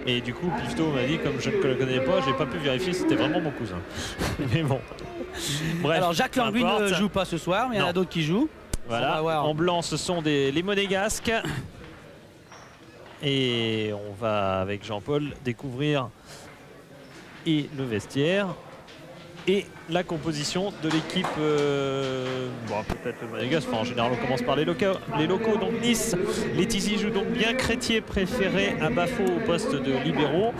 Et du coup, Pifto m'a dit, comme je ne le connais pas, j'ai pas pu vérifier si c'était vraiment mon cousin. Mais bon. Bref, alors Jacques Langui ne joue pas ce soir, mais il y en a d'autres qui jouent. Voilà, en blanc ce sont les Monégasques. Et on va avec Jean-Paul découvrir et le vestiaire et la composition de l'équipe. Bon, peut-être le Monégasque, enfin, en général on commence par les locaux. Donc Nice, Letizy joue donc bien. Crétier préféré à Bafo au poste de libéraux,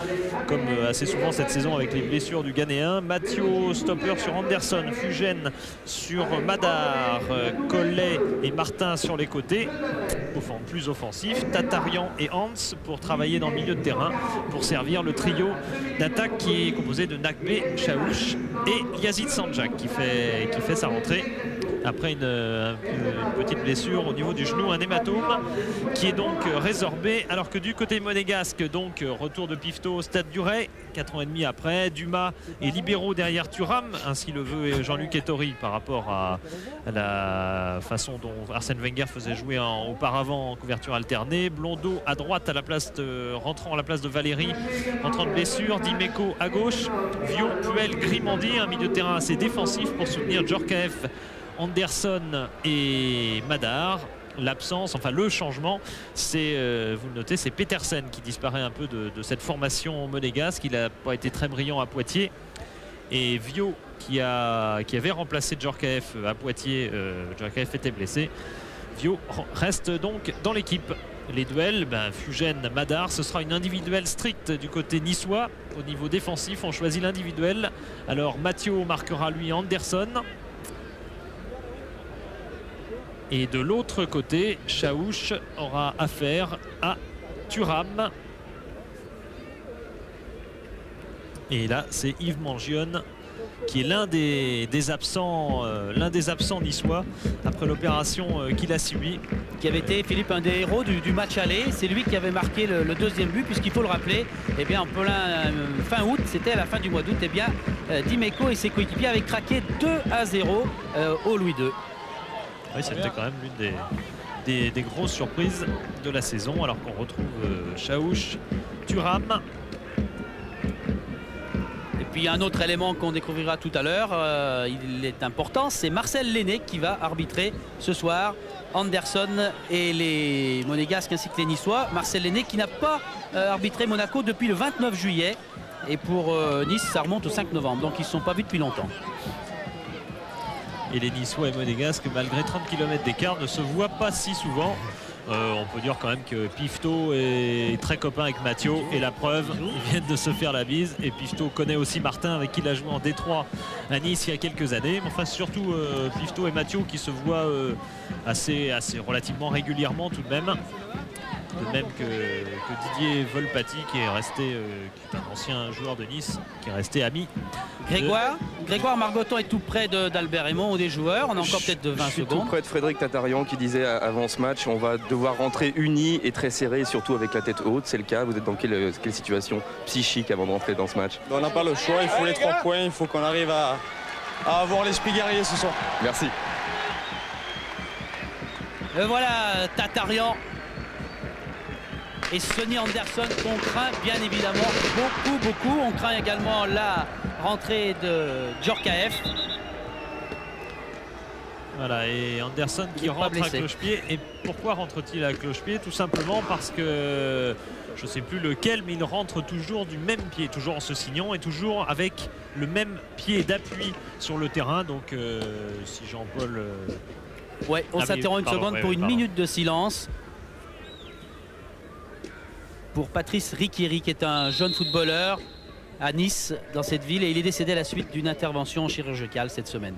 comme assez souvent cette saison avec les blessures du Ghanéen. Mathieu stopper sur Anderson, Fugène sur Madar, Collet et Martin sur les côtés, plus offensif. Tatarian et Hans pour travailler dans le milieu de terrain, pour servir le trio d'attaque qui est composé de Nakbe, Chaouch et Yazid Sanjak qui fait sa rentrée après une petite blessure au niveau du genou, un hématome qui est donc résorbé, alors que du côté monégasque, donc retour de Pifto au stade du Ray, 4 ans et demi après. Dumas et libéraux derrière Thuram, ainsi le veut Jean-Luc Ettori par rapport à la façon dont Arsène Wenger faisait jouer auparavant en couverture alternée. Blondeau à droite rentrant à la place de Valéry, rentrant de blessure. Dimeco à gauche, Viau, Puel, Grimandi, un milieu de terrain assez défensif pour soutenir Djorkaeff, Anderson et Madar. L'absence, enfin le changement, c'est, vous le notez, c'est Petersen qui disparaît un peu de cette formation monégasque. Il n'a pas été très brillant à Poitiers. Et Viau qui avait remplacé Djorkaeff à Poitiers, Djorkaeff était blessé. Viau reste donc dans l'équipe. Les duels, Fugène, Madar, ce sera une individuelle stricte du côté niçois. Au niveau défensif, on choisit l'individuel. Alors Mathieu marquera lui Anderson. Et de l'autre côté, Chaouch aura affaire à Thuram. Et là, c'est Yves Mangione qui est l'un des absents niçois après l'opération qu'il a subie. Qui avait été, Philippe, un des héros du match aller. C'est lui qui avait marqué le deuxième but, puisqu'il faut le rappeler, eh bien, en plein fin août, c'était à la fin du mois d'août, eh bien, Dimeco et ses coéquipiers avaient craqué 2-0 au Louis II. Oui, c'était quand même l'une des grosses surprises de la saison, alors qu'on retrouve Chaouch, Thuram. Et puis un autre élément qu'on découvrira tout à l'heure, il est important, c'est Marcel Lenné qui va arbitrer ce soir Anderson et les Monégasques ainsi que les Niçois. Marcel Lenné qui n'a pas arbitré Monaco depuis le 29 juillet. Et pour Nice, ça remonte au 5 novembre, donc ils ne se sont pas vus depuis longtemps. Et les Niçois et Monégasques, malgré 30 km d'écart, ne se voient pas si souvent. On peut dire quand même que Pifto est très copain avec Mathieu, et la preuve, ils viennent de se faire la bise. Et Pifto connaît aussi Martin, avec qui il a joué en Détroit à Nice il y a quelques années. Mais enfin, surtout Pifto et Mathieu qui se voient assez relativement régulièrement tout de même. De même que Didier Volpati qui est un ancien joueur de Nice, qui est resté ami. Grégoire Margoton est tout près d'Albert Raymond ou des joueurs. On a encore peut-être de 20 secondes. Je suis secondes. tout près de Frédéric Tatarian qui disait avant ce match, on va devoir rentrer unis et très serrés, surtout avec la tête haute. C'est le cas. Vous êtes dans quelle situation psychique avant de rentrer dans ce match? On n'a pas le choix, il faut les 3 points, il faut qu'on arrive à avoir l'esprit guerrier ce soir. Merci. Voilà Tatarian et Sonny Anderson qu'on craint bien évidemment beaucoup. On craint également la rentrée de Djorkaeff. Voilà, et Anderson qui rentre à cloche-pied. Et pourquoi rentre-t-il à cloche-pied? Tout simplement parce que je ne sais plus lequel, mais il rentre toujours du même pied, toujours en se signant et toujours avec le même pied d'appui sur le terrain. Donc si Jean-Paul... Ouais, on s'interrompt une seconde pour une minute de silence pour Patrice Riquieri, qui est un jeune footballeur à Nice, dans cette ville, et il est décédé à la suite d'une intervention chirurgicale cette semaine.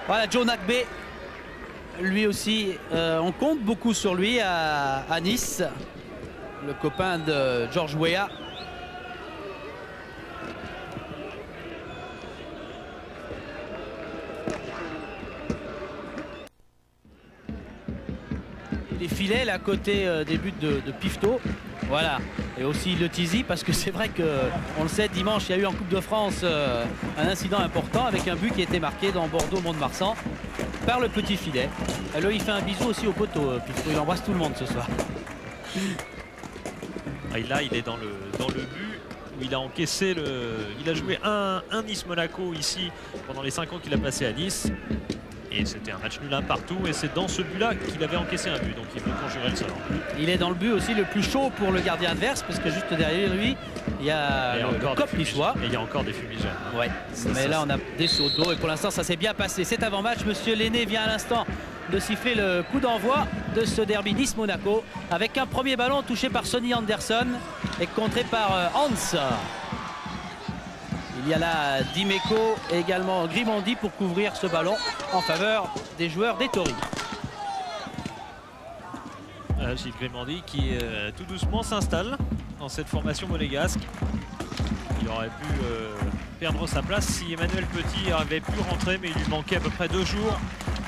Voilà, Joe Nakbe, lui aussi, on compte beaucoup sur lui à Nice. Le copain de Georges Weah. Les filets là, à côté des buts de Pifto. Voilà, et aussi le Tizi, parce que c'est vrai qu'on le sait, dimanche il y a eu en Coupe de France un incident important avec un but qui a été marqué dans Bordeaux-Mont-de-Marsan par le petit filet. Alors il fait un bisou aussi au poteau, puisqu'il embrasse tout le monde ce soir. Et là il est dans le but où il a encaissé il a joué un Nice-Monaco ici pendant les 5 ans qu'il a passé à Nice. Et c'était un match nul un partout et c'est dans ce but-là qu'il avait encaissé un but. Donc il veut conjurer le sort. Il est dans le but aussi le plus chaud pour le gardien adverse parce que juste derrière lui, il y a le Cop niçois. Et il y a encore des fumigènes. Ouais. Mais là on a des sauts d'eau et pour l'instant ça s'est bien passé. C'est avant-match. Monsieur Lenné vient à l'instant de siffler le coup d'envoi de ce derby Nice-Monaco avec un premier ballon touché par Sonny Anderson et contré par Hans. Il y a là Dimeco et également Grimandi pour couvrir ce ballon en faveur des joueurs d'Ettori. Gilles Grimandi qui tout doucement s'installe dans cette formation monégasque. Il aurait pu perdre sa place si Emmanuel Petit avait pu rentrer, mais il lui manquait à peu près 2 jours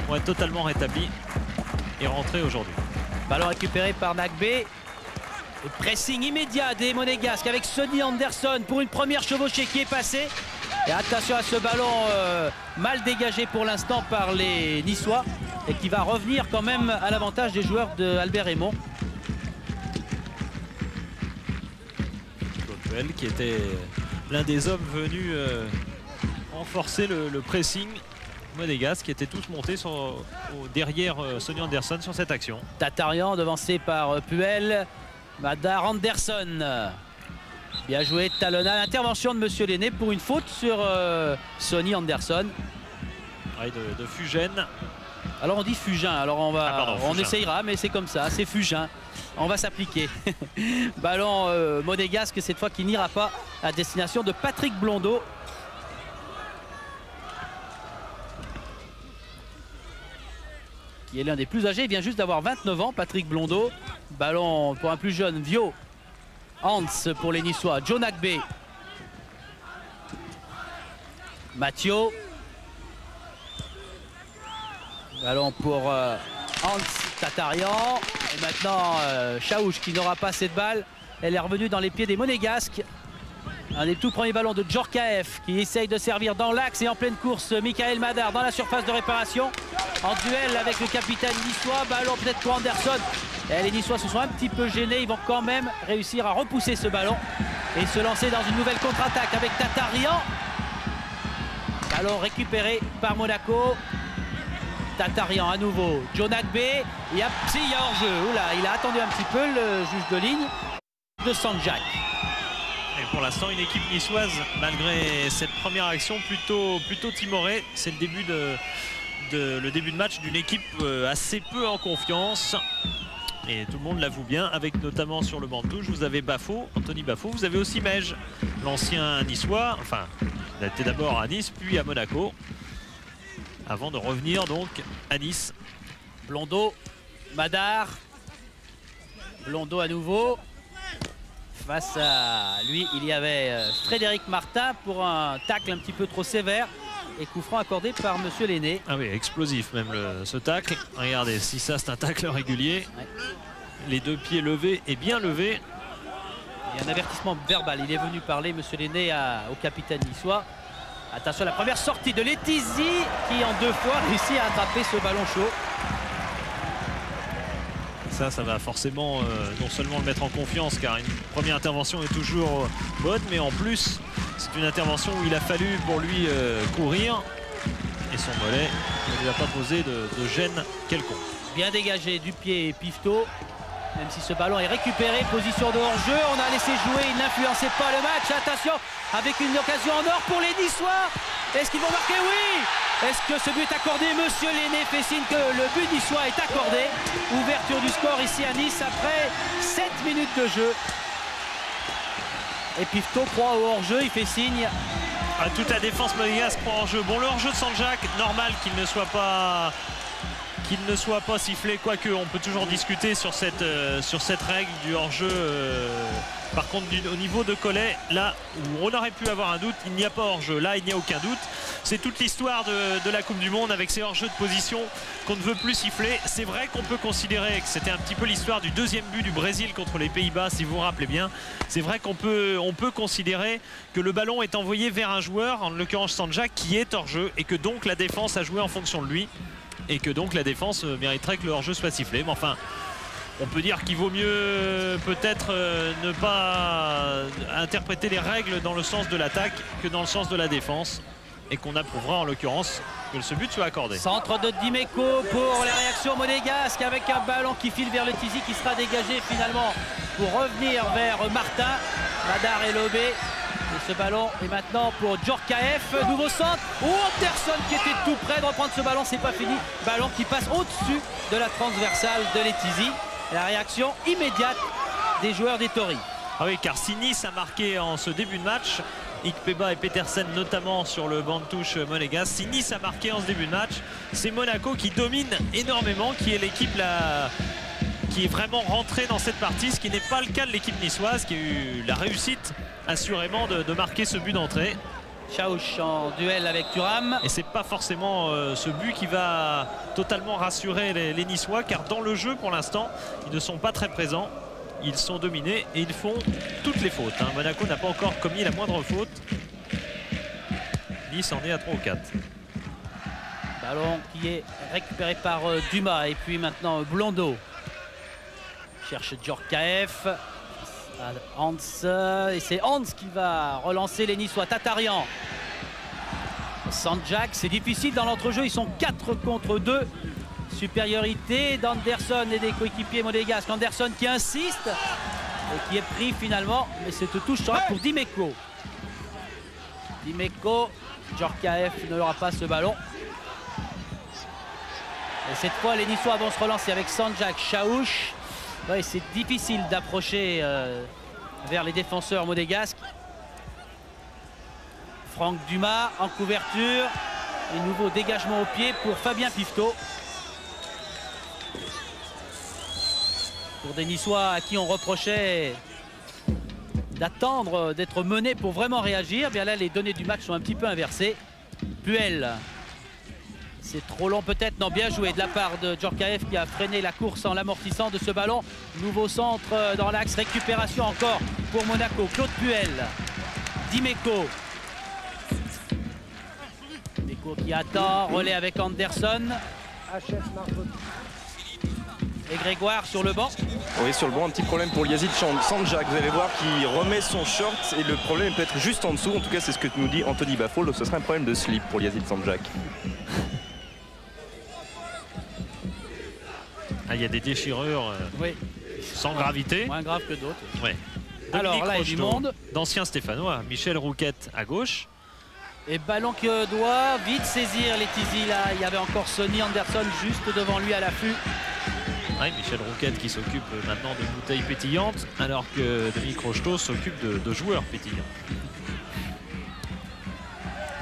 pour être totalement rétabli et rentrer aujourd'hui. Ballon récupéré par Nagbe. Et pressing immédiat des Monégasques avec Sonny Anderson pour une première chevauchée qui est passée. Et attention à ce ballon mal dégagé pour l'instant par les Niçois et qui va revenir quand même à l'avantage des joueurs de Albert Raymond. Claude qui était l'un des hommes venus renforcer le pressing monégasque, qui étaient tous montés derrière Sonny Anderson sur cette action. Tatarian devancé par Puel. Madar Anderson. Bien joué, talonnade. Intervention de Monsieur Lenné pour une faute sur Sonny Anderson. Ouais, de Fugène. Alors on dit Fugin, alors on Fugin. essayera, mais c'est comme ça, c'est Fugin. On va s'appliquer. Ballon monégasque cette fois qui n'ira pas à destination de Patrick Blondeau. Qui est l'un des plus âgés, il vient juste d'avoir 29 ans, Patrick Blondeau. Ballon pour un plus jeune, Vio. Hans pour les Niçois, Joe Nagbe. Mathieu. Ballon pour Hans Tatarian. Et maintenant Chaouch qui n'aura pas cette balle. Elle est revenue dans les pieds des Monégasques. Un des tout premiers ballons de Djorkaeff qui essaye de servir dans l'axe et en pleine course Michael Madar dans la surface de réparation. En duel avec le capitaine niçois. Ballon peut-être pour Anderson. Et les Niçois se sont un petit peu gênés. Ils vont quand même réussir à repousser ce ballon et se lancer dans une nouvelle contre-attaque avec Tatarian. Ballon récupéré par Monaco. Tatarian à nouveau. Joe Nagbe. Il y a hors-jeu. Oula, il a attendu un petit peu le juge de ligne de Sanjak. Et pour l'instant, une équipe niçoise, malgré cette première action, plutôt timorée. C'est le début de match d'une équipe assez peu en confiance. Et tout le monde l'avoue bien, avec notamment sur le banc de touche, vous avez Bafo, Anthony Bafo, vous avez aussi Mej, l'ancien niçois, enfin, il a été d'abord à Nice, puis à Monaco, avant de revenir donc à Nice. Blondeau, Madar, Blondeau à nouveau. Face à lui, il y avait Frédéric Martin pour un tacle un petit peu trop sévère. Et coup franc accordé par Monsieur Lenné. Ah oui, explosif même ce tacle. Regardez, si ça c'est un tacle régulier. Ouais. Les 2 pieds levés et bien levés. Il y a un avertissement verbal. Il est venu parler, Monsieur Lenné, au capitaine niçois. Attention à la première sortie de Letizy qui en 2 fois réussit à attraper ce ballon chaud. Ça va forcément non seulement le mettre en confiance, car une première intervention est toujours bonne, mais en plus c'est une intervention où il a fallu pour lui courir et son mollet ne lui a pas posé de gêne quelconque. Bien dégagé du pied Pifto, même si ce ballon est récupéré, position de hors-jeu, on a laissé jouer, il n'influençait pas le match. Attention avec une occasion en or pour les Niçois. Est-ce qu'ils vont marquer? Oui. Est-ce que ce but est accordé? Monsieur Lenné fait signe que le but niçois est accordé. Ouverture du score ici à Nice après 7 minutes de jeu. Et Pifto croit au hors-jeu, il fait signe. À toute la défense monégasque croit en jeu. Bon, le hors-jeu de Sanjak, normal qu'il ne soit pas qu'il ne soit pas sifflé, quoique on peut toujours discuter sur cette règle du hors-jeu. Par contre, au niveau de Collet, là où on aurait pu avoir un doute, il n'y a pas hors-jeu. Là, il n'y a aucun doute. C'est toute l'histoire de la Coupe du Monde avec ces hors-jeux de position qu'on ne veut plus siffler. C'est vrai qu'on peut considérer que c'était un petit peu l'histoire du deuxième but du Brésil contre les Pays-Bas, si vous vous rappelez bien. C'est vrai qu'on peut considérer que le ballon est envoyé vers un joueur, en l'occurrence Sanjak, qui est hors-jeu, et que donc la défense a joué en fonction de lui, et que donc la défense mériterait que le hors-jeu soit sifflé. Mais enfin, on peut dire qu'il vaut mieux peut-être ne pas interpréter les règles dans le sens de l'attaque que dans le sens de la défense, et qu'on approuvera en l'occurrence que ce but soit accordé. Centre de Dimeco pour les réactions monégasques avec un ballon qui file vers le Tizi qui sera dégagé finalement pour revenir vers Martin. Madar est lobé. Et ce ballon est maintenant pour Djorkaeff. Nouveau centre. Oh, Anderson qui était tout près de reprendre ce ballon. C'est pas fini. Ballon qui passe au-dessus de la transversale de Letizi. La réaction immédiate des joueurs des Tori. Ah oui, car si Nice a marqué en ce début de match, Ikpeba et Petersen notamment sur le banc de touche monégasque, si Nice a marqué en ce début de match, c'est Monaco qui domine énormément, qui est l'équipe qui est vraiment rentrée dans cette partie, ce qui n'est pas le cas de l'équipe niçoise qui a eu la réussite assurément de marquer ce but d'entrée. Chaouch en duel avec Thuram. Et c'est pas forcément ce but qui va totalement rassurer les Niçois, car dans le jeu pour l'instant ils ne sont pas très présents. Ils sont dominés et ils font toutes les fautes. Monaco n'a pas encore commis la moindre faute. Nice en est à 3 ou 4. Ballon qui est récupéré par Dumas. Et puis maintenant Blondeau. Cherche Djorkaeff. Hans. Et c'est Hans qui va relancer les Niçois. Tatarian. Sanjak. C'est difficile dans l'entrejeu. Ils sont 4 contre 2. Supériorité d'Anderson et des coéquipiers monégasques. Anderson qui insiste et qui est pris finalement, mais cette touche sera pour Dimeco. Dimeco, Djorkaeff ne aura pas ce ballon. Et cette fois les Niçois vont se relancer avec Sanjak, Chaouch. Ouais, c'est difficile d'approcher vers les défenseurs monégasques. Franck Dumas en couverture. Et nouveau dégagement au pied pour Fabien Pifto. Pour des Niçois à qui on reprochait d'attendre, d'être menés pour vraiment réagir, bien là les données du match sont un petit peu inversées. Puel, c'est trop long peut-être, non, bien joué de la part de Djorkaeff qui a freiné la course en l'amortissant de ce ballon. Nouveau centre dans l'axe, récupération encore pour Monaco. Claude Puel, Dimeco. Dimeco qui attend, relais avec Anderson. Et Grégoire sur le banc. Oui, sur le banc, un petit problème pour Yazid Sanjak. Vous allez voir qu'il remet son short et le problème peut être juste en dessous. En tout cas, c'est ce que nous dit Anthony Baffol. Ce serait un problème de slip pour Yazid Sanjak. Il y a des déchirures oui, sans gravité. Moins grave que d'autres. Ouais. Alors là, il y a du monde. D'anciens Stéphanois. Michel Rouquette à gauche. Et ballon qui doit vite saisir Letizi. Là, il y avait encore Sonny Anderson juste devant lui à l'affût. Oui, Michel Rouquette qui s'occupe maintenant de bouteilles pétillantes, alors que Denis Crocheteau s'occupe de joueurs pétillants.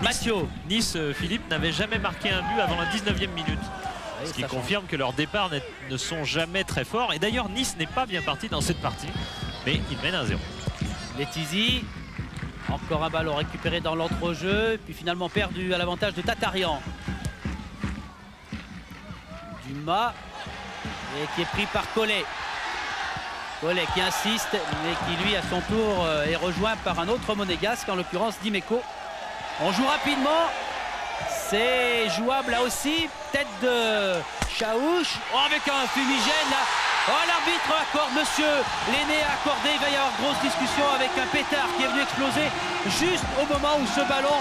Mathieu. Nice, Philippe, n'avait jamais marqué un but avant la 19e minute. Oui, ce qui confirme que leurs départs ne sont jamais très forts. Et d'ailleurs, Nice n'est pas bien parti dans cette partie, mais il mène 1-0. Letizi. Encore un ballon récupéré dans l'entrejeu, puis finalement perdu à l'avantage de Tatarian. Dumas. Et qui est pris par Collet. Collet qui insiste, mais qui lui à son tour est rejoint par un autre monégasque, en l'occurrence Dimeco. On joue rapidement. C'est jouable là aussi. Tête de Chaouch. Oh, avec un fumigène là. Oh, l'arbitre accorde, monsieur Lenné a accordé. Il va y avoir grosse discussion avec un pétard qui est venu exploser juste au moment où ce ballon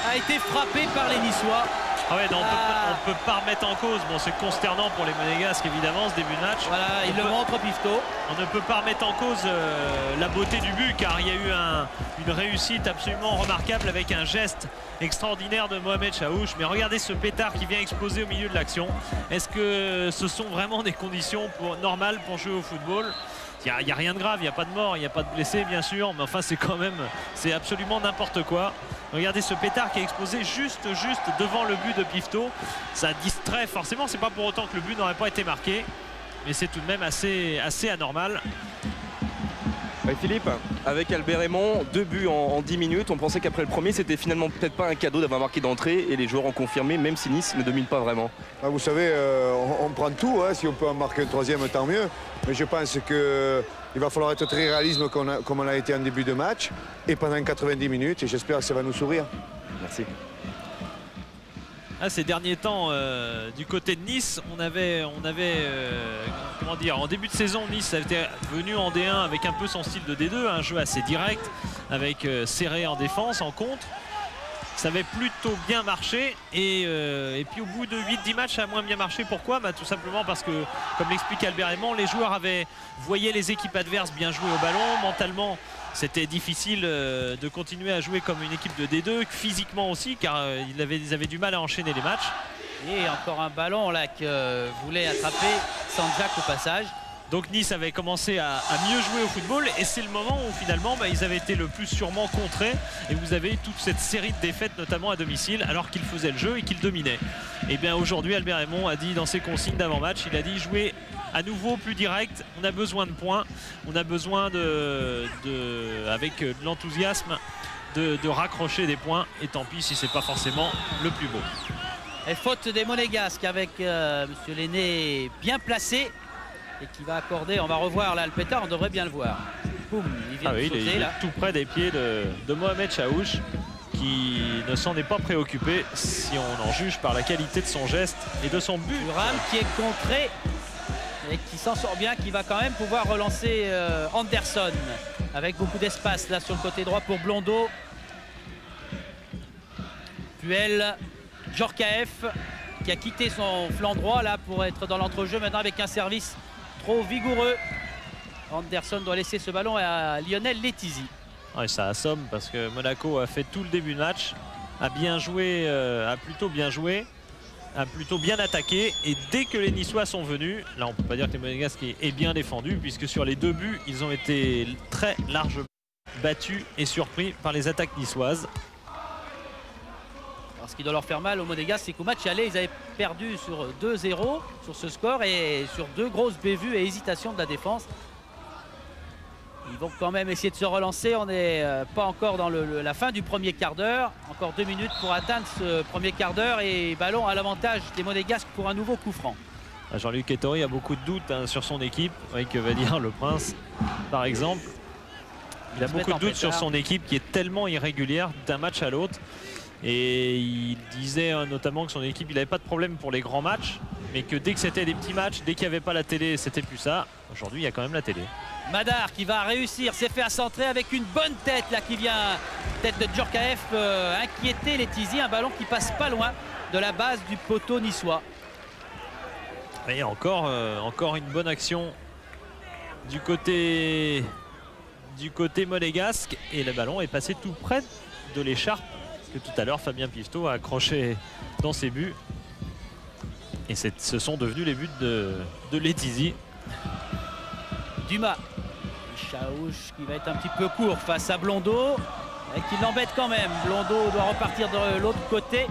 a été frappé par les Niçois. Ah ouais, non, on peut pas remettre en cause. Bon, c'est consternant pour les Monégasques évidemment ce début de match. Voilà, il le montre Pifto. On ne peut pas remettre en cause la beauté du but, car il y a eu une réussite absolument remarquable avec un geste extraordinaire de Mohamed Chaouch. Mais regardez ce pétard qui vient exploser au milieu de l'action. Est-ce que ce sont vraiment des conditions normales pour jouer au football? Il n'y a rien de grave, il n'y a pas de mort, il n'y a pas de blessés bien sûr, mais enfin c'est quand même, c'est absolument n'importe quoi. Regardez ce pétard qui est explosé juste devant le but de Pifto. Ça distrait forcément, c'est pas pour autant que le but n'aurait pas été marqué, mais c'est tout de même assez anormal. Ouais, Philippe, avec Albert Raymond, 2 buts en 10 minutes, on pensait qu'après le premier c'était finalement peut-être pas un cadeau d'avoir marqué d'entrée et les joueurs ont confirmé même si Nice ne domine pas vraiment. Vous savez, on prend tout, hein, si on peut en marquer un troisième tant mieux, mais je pense qu'il va falloir être très réaliste comme on a été en début de match et pendant 90 minutes et j'espère que ça va nous sourire. Merci. Ces derniers temps, du côté de Nice, on avait comment dire, en début de saison, Nice était venu en D1 avec un peu son style de D2, un jeu assez direct, avec serré en défense, en contre. Ça avait plutôt bien marché et puis au bout de 8-10 matchs, ça a moins bien marché. Pourquoi? Tout simplement parce que, comme l'explique Albert Raymond, les joueurs voyaient les équipes adverses bien jouer au ballon. Mentalement, c'était difficile de continuer à jouer comme une équipe de D2, physiquement aussi, car ils avaient du mal à enchaîner les matchs. Et encore un ballon là que voulait attraper Sanjak au passage. Donc Nice avait commencé à mieux jouer au football et c'est le moment où finalement ils avaient été le plus sûrement contrés et vous avez toute cette série de défaites notamment à domicile alors qu'ils faisaient le jeu et qu'ils dominaient. Et bien aujourd'hui Albert Raymond a dit dans ses consignes d'avant-match, il a dit jouer à nouveau plus direct, on a besoin de points, on a besoin avec de l'enthousiasme de raccrocher des points et tant pis si c'est pas forcément le plus beau. Et faute des Monégasques avec Monsieur Lenné bien placé. Et qui va accorder, on va revoir là le pétard, on devrait bien le voir. Boum, il vient de sauter, il est là. tout près des pieds de Mohamed Chaouch qui ne s'en est pas préoccupé si on en juge par la qualité de son geste et de son but. Thuram qui est contré et qui s'en sort bien, qui va quand même pouvoir relancer Anderson avec beaucoup d'espace là sur le côté droit pour Blondeau. Puel, Djorkaeff qui a quitté son flanc droit là pour être dans l'entrejeu maintenant avec un service trop vigoureux. Anderson doit laisser ce ballon à Lionel Letizy. Ouais, ça assomme parce que Monaco a fait tout le début de match, a plutôt bien joué, a plutôt bien attaqué et dès que les Niçois sont venus, là on peut pas dire que les Monégasques aient bien défendu puisque sur les 2 buts ils ont été très largement battus et surpris par les attaques niçoises. Ce qui doit leur faire mal aux Monégasques, c'est qu'au match aller, ils avaient perdu sur 2-0 sur ce score et sur 2 grosses bévues et hésitations de la défense. Ils vont quand même essayer de se relancer. On n'est pas encore dans la fin du premier quart d'heure. Encore 2 minutes pour atteindre ce premier quart d'heure et ballon à l'avantage des Monégasques pour un nouveau coup franc. Jean-Luc Ettori a beaucoup de doutes sur son équipe. Oui, que va dire le Prince par exemple. Il a beaucoup de doutes sur son équipe qui est tellement irrégulière d'un match à l'autre. Et il disait notamment que son équipe, il n'avait pas de problème pour les grands matchs, mais que dès que c'était des petits matchs, dès qu'il n'y avait pas la télé, c'était plus ça. Aujourd'hui, il y a quand même la télé. Madar qui va réussir, s'est fait à centrer avec une bonne tête là qui vient, tête de Djorkaeff, inquiéter Letizy, un ballon qui passe pas loin de la base du poteau niçois. Et encore une bonne action du côté monégasque et le ballon est passé tout près de l'écharpe que tout à l'heure Fabien Pifto a accroché dans ses buts et ce sont devenus les buts de Letizy. Dumas, Chaouch qui va être un petit peu court face à Blondeau et qui l'embête quand même. Blondeau doit repartir de l'autre côté,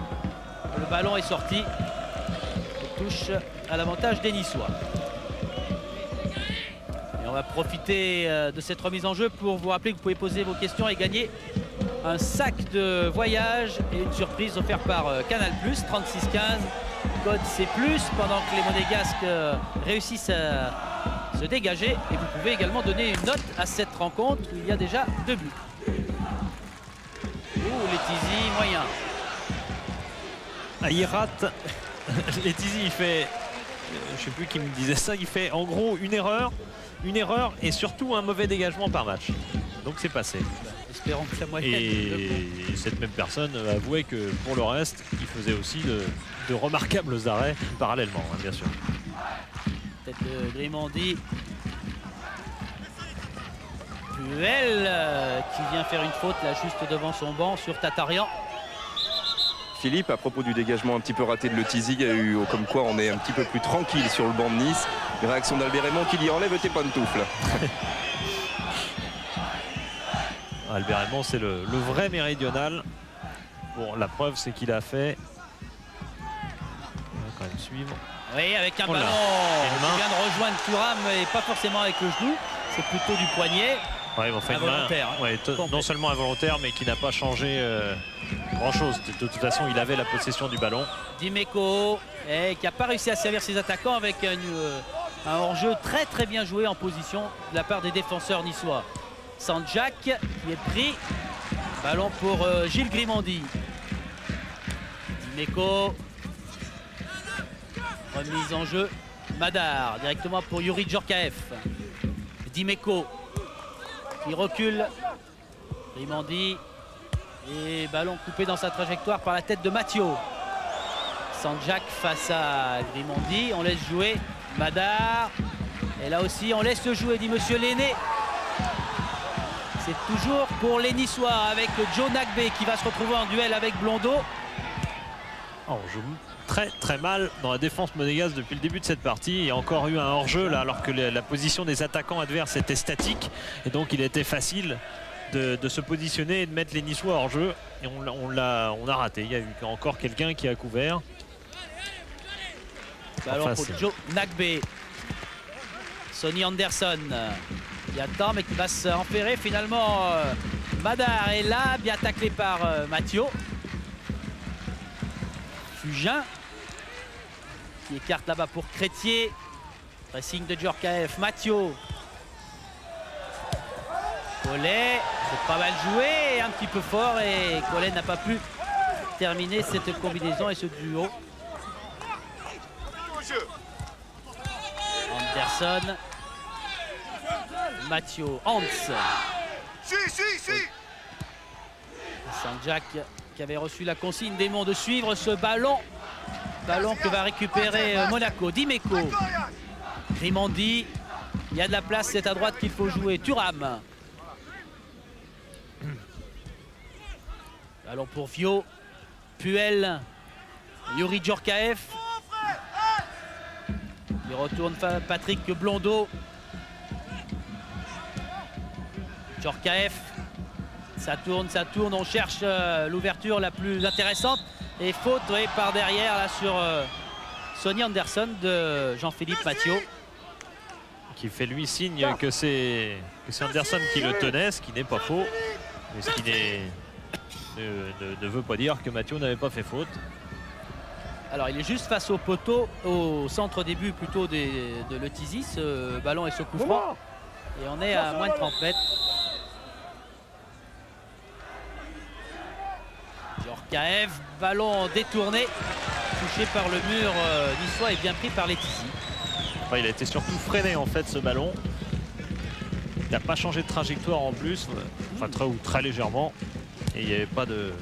le ballon est sorti et touche à l'avantage des Niçois. Et on va profiter de cette remise en jeu pour vous rappeler que vous pouvez poser vos questions et gagner un sac de voyage et une surprise offerte par Canal+, 3615, code C+, pendant que les Monégasques réussissent à se dégager. Et vous pouvez également donner une note à cette rencontre où il y a déjà 2 buts. Letizy, moyen. Il rate. Letizy, il fait, je sais plus qui me disait ça, il fait en gros une erreur et surtout un mauvais dégagement par match. Donc c'est passé. Espérons que la moyenne. Et cette même personne avouait que pour le reste, il faisait aussi de remarquables arrêts parallèlement, hein, bien sûr. Tête de Grimandi. Puel qui vient faire une faute là juste devant son banc sur Tatarian. Philippe, à propos du dégagement un petit peu raté de Le Tizi, il y a eu comme quoi on est un petit peu plus tranquille sur le banc de Nice. Réaction d'Albert Raymond qui dit enlève tes pantoufles. Albert Raymond, c'est le vrai méridional. Bon, la preuve, c'est qu'il a fait. On va quand même suivre. Oui, avec un Oh là, ballon une main. qui vient de rejoindre Thuram et pas forcément avec le genou, c'est plutôt du poignet. Ouais, ils ont fait une main, Involontaire, hein. ouais, non seulement involontaire, mais qui n'a pas changé grand-chose. De toute façon, il avait la possession du ballon. Dimeco, qui n'a pas réussi à servir ses attaquants avec un hors-jeu très très bien joué en position de la part des défenseurs niçois. Sanjak qui est pris. Ballon pour Gilles Grimandi. Dimeco. Remise en jeu. Madar directement pour Yuri Djorkaeff. Dimeco qui recule. Grimandi. Et ballon coupé dans sa trajectoire par la tête de Matteo. Sanjak face à Grimandi. On laisse jouer Madar. Et là aussi, on laisse jouer, dit Monsieur Lenné. C'est toujours pour les Niçois avec Joe Nagbe qui va se retrouver en duel avec Blondeau. Oh, on joue très très mal dans la défense monégasque depuis le début de cette partie. Il y a encore eu un hors-jeu là, alors que la position des attaquants adverses était statique. Et donc il était facile de se positionner et de mettre les Niçois hors jeu. Et on a raté. Il y a eu encore quelqu'un qui a couvert. Ballon Enfin, pour c'est- Joe Nagbe. Sonny Anderson qui attend mais qui va s'enferrer finalement. Madar est là, bien taclé par Matteo. Fugin qui écarte là-bas pour Crétier. Pressing de Djorkaeff. Matteo. Collet, c'est pas mal joué, un petit peu fort et Collet n'a pas pu terminer cette combinaison et ce duo. Anderson. Matteo. Hans. Sanjak qui avait reçu la consigne d'Aymon de suivre ce ballon. Ballon que va récupérer Monaco. Dimeco. Grimandi. Il y a de la place, c'est à droite qu'il faut jouer. Thuram. Ballon pour Vio. Puel. Yuri Djorkaeff. Il retourne Patrick Blondeau. Djorkaeff. Ça tourne, on cherche l'ouverture la plus intéressante. Et faute par derrière là sur Sonny Anderson de Jean-Philippe Matteo. Qui fait lui signe que c'est Anderson qui le tenait, ce qui n'est pas faux. Mais ce qui ne veut pas dire que Matteo n'avait pas fait faute. Alors il est juste face au poteau, au centre des buts plutôt de Le Tizi, ce ballon et ce coup franc. Et on est à moins de 30 mètres. Djorkaeff, ballon détourné, touché par le mur niçois et bien pris par les Tizi. Enfin, il a été surtout freiné en fait ce ballon. Il n'a pas changé de trajectoire en plus, enfin très légèrement. Et il n'y avait pas de...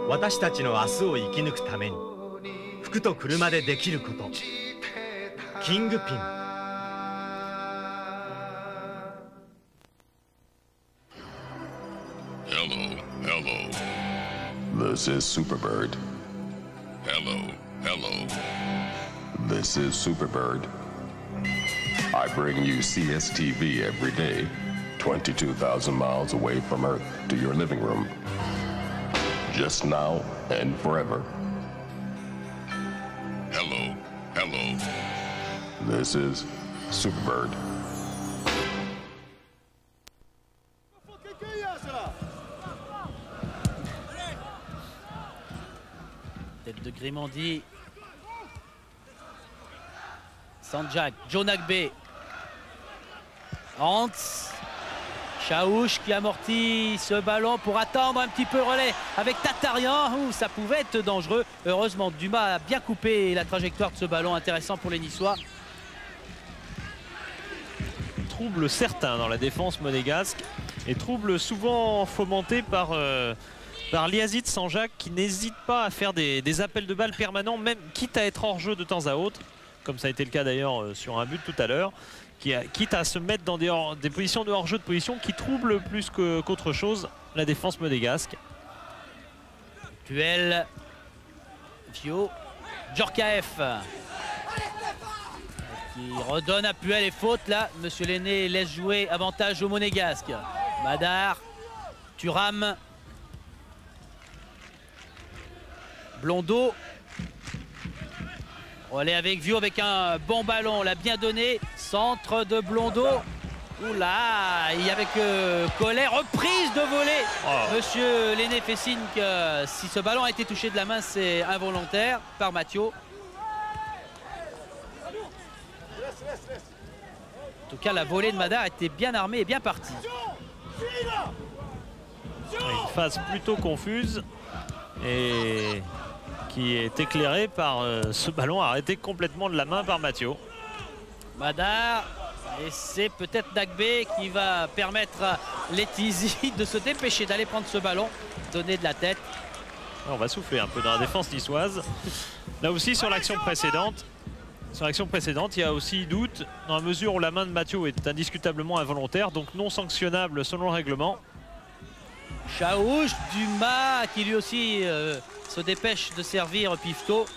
私たちの明日を生き抜くために服と車でできることキングピン Hello, hello. This is Superbird. Hello, hello. This is Superbird. I bring you CSTV every day, 22,000 miles away from Earth to your living room. Just now and forever. Hello, hello. This is Superbird. Tête de Grimandi. Sanjak, Joe Nagbe. Hans. Chaouch qui amortit ce ballon pour attendre un petit peu relais avec Tatarian. Ouh, ça pouvait être dangereux. Heureusement, Dumas a bien coupé la trajectoire de ce ballon intéressant pour les Niçois. troubles certains dans la défense monégasque et troubles souvent fomentés par Lyazid Sanjak qui n'hésite pas à faire des appels de balles permanents, même quitte à être hors jeu de temps à autre, comme ça a été le cas d'ailleurs sur un but tout à l'heure, quitte à se mettre dans des positions de hors-jeu, de positions qui troublent plus qu'autre chose la défense monégasque. Puel, Vio, Djorkaeff qui redonne à Puel et faute là. Monsieur Lenné laisse jouer, avantage au monégasque. Madar, Thuram, Blondeau. Relais avec Vio avec un bon ballon, on l'a bien donné. Centre de Blondeau. Oula, il y avait que Collet, reprise de volée. Oh. Monsieur Lenné fait signe que si ce ballon a été touché de la main, c'est involontaire par Mathieu. En tout cas, la volée de Madar était bien armée et bien partie. Une phase plutôt confuse et qui est éclairée par ce ballon arrêté complètement de la main par Mathieu. Madar, et c'est peut-être Dagbé qui va permettre à Letizy de se dépêcher d'aller prendre ce ballon, donner de la tête. On va souffler un peu dans la défense niçoise. Là aussi sur l'action précédente. Sur l'action précédente, il y a aussi doute dans la mesure où la main de Mathieu est indiscutablement involontaire, donc non sanctionnable selon le règlement. Chaouch, Dumas qui lui aussi se dépêche de servir Pifto.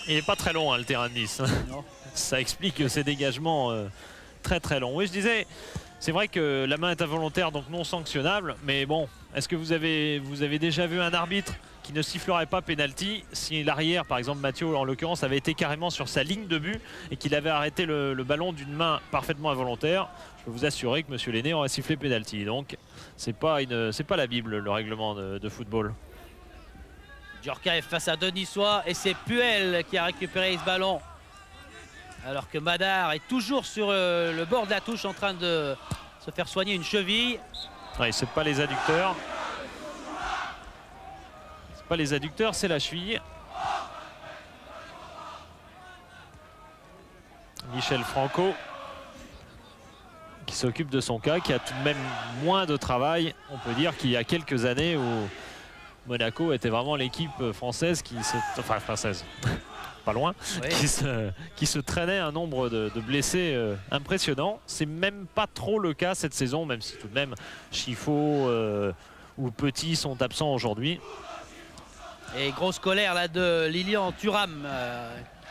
Il n'est pas très long hein, le terrain de Nice. Non. Ça explique ces dégagements très long. Oui, je disais, c'est vrai que la main est involontaire, donc non sanctionnable, mais bon, est-ce que vous avez déjà vu un arbitre qui ne sifflerait pas pénalty si l'arrière, par exemple Mathieu en l'occurrence, avait été carrément sur sa ligne de but et qu'il avait arrêté le ballon d'une main parfaitement involontaire? Je peux vous assurer que monsieur Lenné aurait sifflé pénalty. Donc c'est pas la Bible le règlement de football. Djorkaeff face à deux Niçois et c'est Puel qui a récupéré ce ballon. Alors que Madar est toujours sur le bord de la touche en train de se faire soigner une cheville. Ouais, c'est pas les adducteurs. C'est pas les adducteurs, c'est la cheville. Michel Franco qui s'occupe de son cas, qui a tout de même moins de travail. On peut dire qu'il y a quelques années où Monaco était vraiment l'équipe française française, pas loin, oui. qui se traînait un nombre de blessés impressionnant. C'est même pas trop le cas cette saison, même si tout de même Chifo ou Petit sont absents aujourd'hui. Et grosse colère là de Lilian Thuram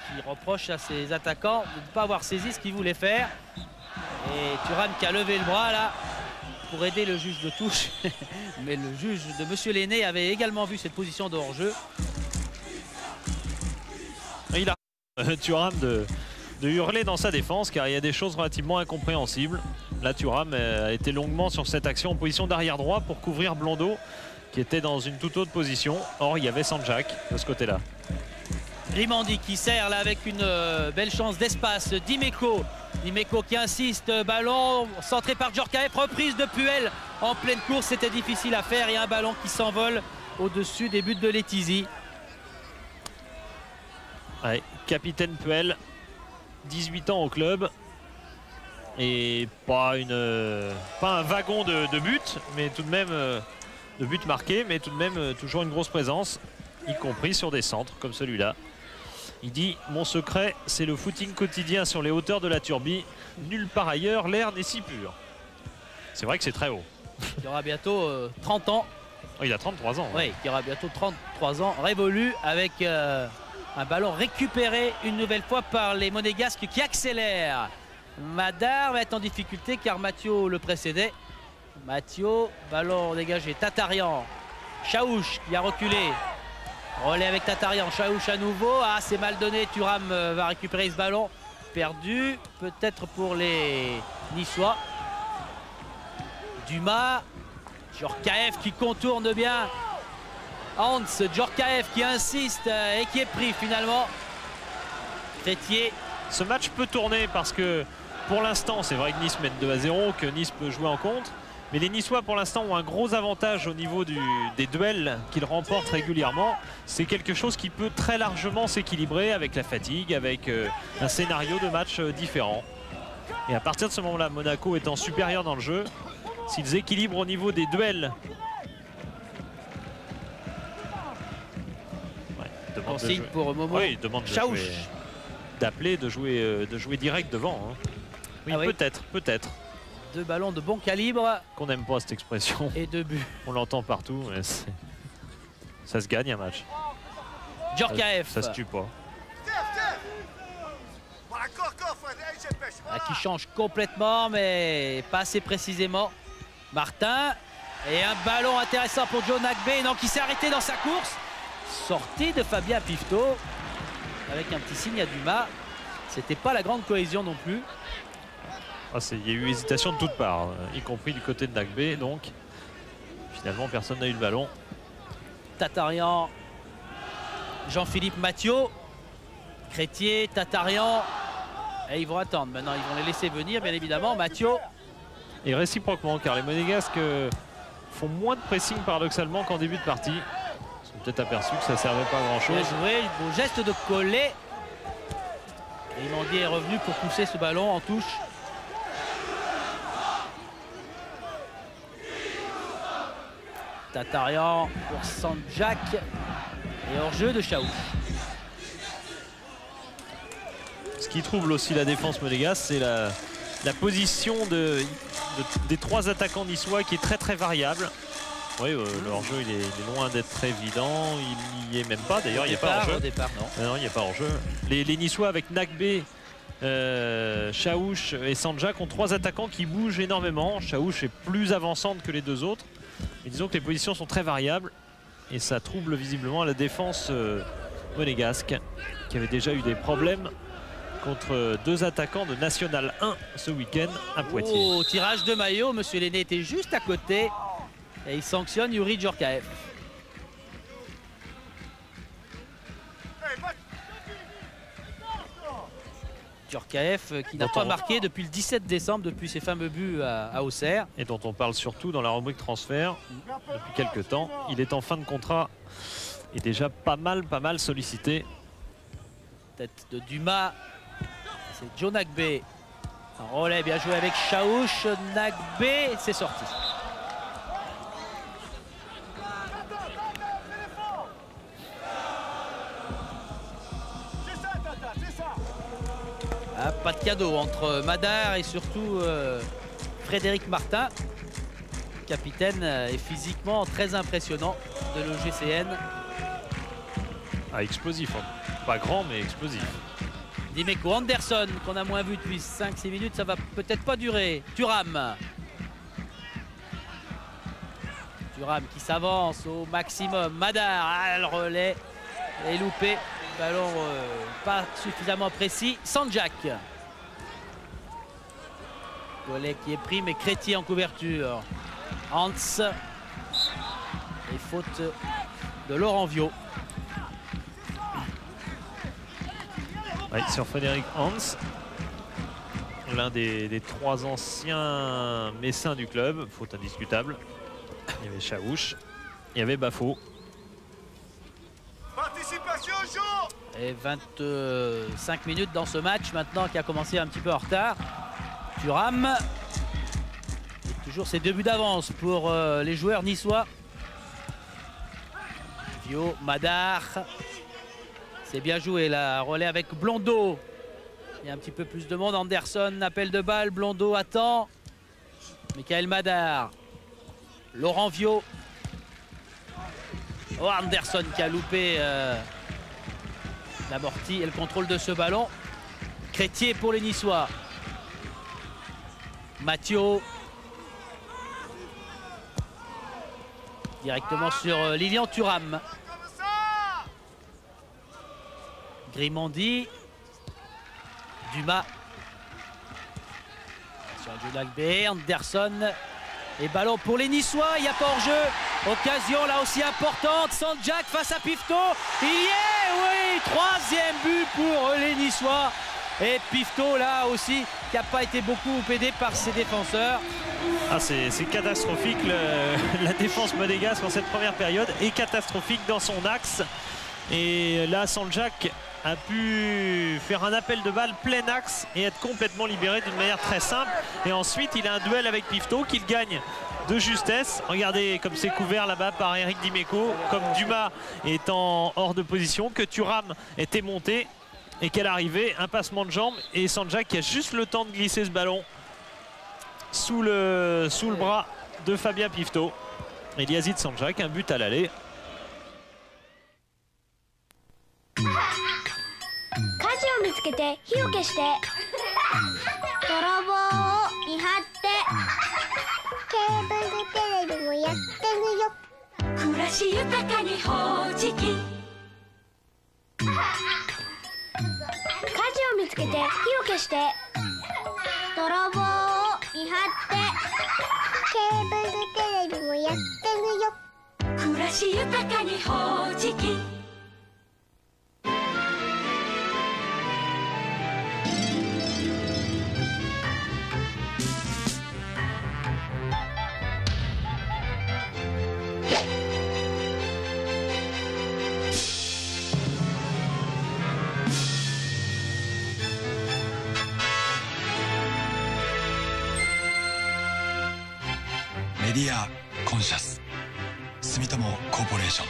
qui reproche à ses attaquants de ne pas avoir saisi ce qu'il voulait faire. Et Thuram qui a levé le bras là pour aider le juge de touche. Mais le juge de monsieur Lenné avait également vu cette position de hors-jeu. Il a Thuram de hurler dans sa défense car il y a des choses relativement incompréhensibles. Là Thuram a été longuement sur cette action en position d'arrière droit pour couvrir Blondeau qui était dans une toute autre position. Or il y avait Sanjak de ce côté-là. Grimandi qui sert là avec une belle chance d'espace. Dimeco qui insiste, ballon centré par Djorkaeff, reprise de Puel en pleine course, c'était difficile à faire. Il y a un ballon qui s'envole au-dessus des buts de Letizy. Ouais, capitaine Puel, 18 ans au club et pas un wagon de but, mais tout de même de but marqué, mais tout de même toujours une grosse présence, y compris sur des centres comme celui-là. Il dit « Mon secret, c'est le footing quotidien sur les hauteurs de la Turbie. Nulle part ailleurs, l'air n'est si pur. » C'est vrai que c'est très haut. Il aura bientôt 30 ans. Oh, il a 33 ans. Oui, il aura bientôt 33 ans. Révolu avec un ballon récupéré une nouvelle fois par les Monégasques qui accélèrent. Madar va être en difficulté car Mathieu le précédait. Mathieu, ballon dégagé. Tatarian. Chaouch qui a reculé. Relais avec Tatarian, Chaouch à nouveau. Ah, c'est mal donné. Thuram va récupérer ce ballon. Perdu, peut-être pour les Niçois. Dumas. Djorkaeff qui contourne bien. Hans, Djorkaeff qui insiste et qui est pris finalement. Crétier. Ce match peut tourner parce que pour l'instant, c'est vrai que Nice mène 2-0, que Nice peut jouer en contre. Mais les Niçois pour l'instant ont un gros avantage au niveau des duels qu'ils remportent régulièrement. C'est quelque chose qui peut très largement s'équilibrer avec la fatigue, avec un scénario de match différent. Et à partir de ce moment-là, Monaco étant supérieur dans le jeu, s'ils équilibrent au niveau des duels. Ouais, Consigne pour Momo. Oui, il demande d'appeler, de jouer direct devant. Hein. Oui, oui. peut-être. 2 ballons de bon calibre. Qu'on n'aime pas cette expression. Et 2 buts. On l'entend partout, mais ça se gagne un match. Djorkaeff. Ça se tue pas. Qui change complètement, mais pas assez précisément. Martin. Et un ballon intéressant pour Joe Nagbe. Non, qui s'est arrêté dans sa course. Sortie de Fabien Pifto. Avec un petit signe à Dumas. C'était pas la grande cohésion non plus. Il y a eu hésitation de toutes parts, y compris du côté de Nagbe. Donc, finalement, personne n'a eu le ballon. Tatarian. Jean-Philippe Mathieu. Crétier, Tatarian. Et ils vont attendre. Maintenant, ils vont les laisser venir, bien évidemment. Mathieu. Et réciproquement, car les Monégasques font moins de pressing paradoxalement qu'en début de partie. Ils sont peut-être aperçus que ça ne servait pas à grand-chose. Bien joué, beau geste de coller. Et Imandi est revenu pour pousser ce ballon en touche. Tatarian pour Sandjak. Et hors-jeu de Chaouf. Ce qui trouble aussi la défense monégasque, c'est la position des 3 attaquants niçois qui est très variable. Oui, le hors-jeu il est loin d'être très évident. Il n'y est même pas. D'ailleurs, il n'y a pas hors-jeu. Au départ, non. Non, il n'y a pas hors-jeu. Les Niçois avec Nagbe, Chaouch et Sandjak ont 3 attaquants qui bougent énormément. Chaouch est plus avançante que les 2 autres. Mais disons que les positions sont très variables. Et ça trouble visiblement la défense monégasque, qui avait déjà eu des problèmes contre 2 attaquants de National 1 ce week-end à Poitiers. Oh, tirage de maillot, Monsieur Lenné était juste à côté et il sanctionne Yuri Djorkaeff. Djorkaeff qui n'a pas marqué depuis le 17 décembre, depuis ses fameux buts à Auxerre. Et dont on parle surtout dans la rubrique transfert depuis quelques temps. Il est en fin de contrat et déjà pas mal sollicité. Tête de Dumas. C'est Joe Nagbe. Un relais bien joué avec Chaouch. Nagbe, c'est sorti. Ah, pas de cadeau entre Madar et surtout Frédéric Martin. Le capitaine est physiquement très impressionnant de l'OGCN. Ah, explosif, hein. Pas grand mais explosif. Dimeco Anderson qu'on a moins vu depuis 5-6 minutes, ça va peut-être pas durer. Thuram qui s'avance au maximum. Madar, le relais est loupé. Ballon pas suffisamment précis. Sandjak. Gollet qui est pris mais Crétier en couverture. Hans. Et faute de Laurent Viau. Oui, sur Frédéric Hans, l'un des 3 anciens messins du club, faute indiscutable. Il y avait Chaouch, il y avait Bafo. Et 25 minutes dans ce match maintenant qui a commencé un petit peu en retard. Thuram. Et toujours ces 2 buts d'avance pour les joueurs niçois. Vio, Madar. C'est bien joué la relais avec Blondeau. Il y a un petit peu plus de monde. Anderson, appel de balle. Blondeau attend. Michael Madar. Laurent Viau. Oh, Anderson qui a loupé l'amorti et le contrôle de ce ballon. Crétier pour les Niçois. Mathieu. Directement sur Lilian Thuram. Grimandi. Dumas. Sur Djolagbe, Anderson. Et ballon pour les Niçois. Il n'y a pas hors-jeu. Occasion là aussi importante. Sandjak face à Pifto. Il y est, oui. 3e but pour les Niçois. Et Pifto là aussi qui n'a pas été beaucoup aidé par ses défenseurs. Ah, c'est catastrophique. La défense monégasque en cette première période est catastrophique dans son axe. Et là, Sandjak a pu faire un appel de balle plein axe et être complètement libéré d'une manière très simple. Et ensuite, il a un duel avec Pifto qu'il gagne de justesse. Regardez comme c'est couvert là-bas par Eric Dimeco, comme Dumas étant hors de position, que Thuram était monté et qu'elle arrivait, un passement de jambe et Sanjak qui a juste le temps de glisser ce ballon sous le bras de Fabien Pifto. Et Yazid Sanjak, un but à l'aller. Media Conscious, Sumitomo Corporation.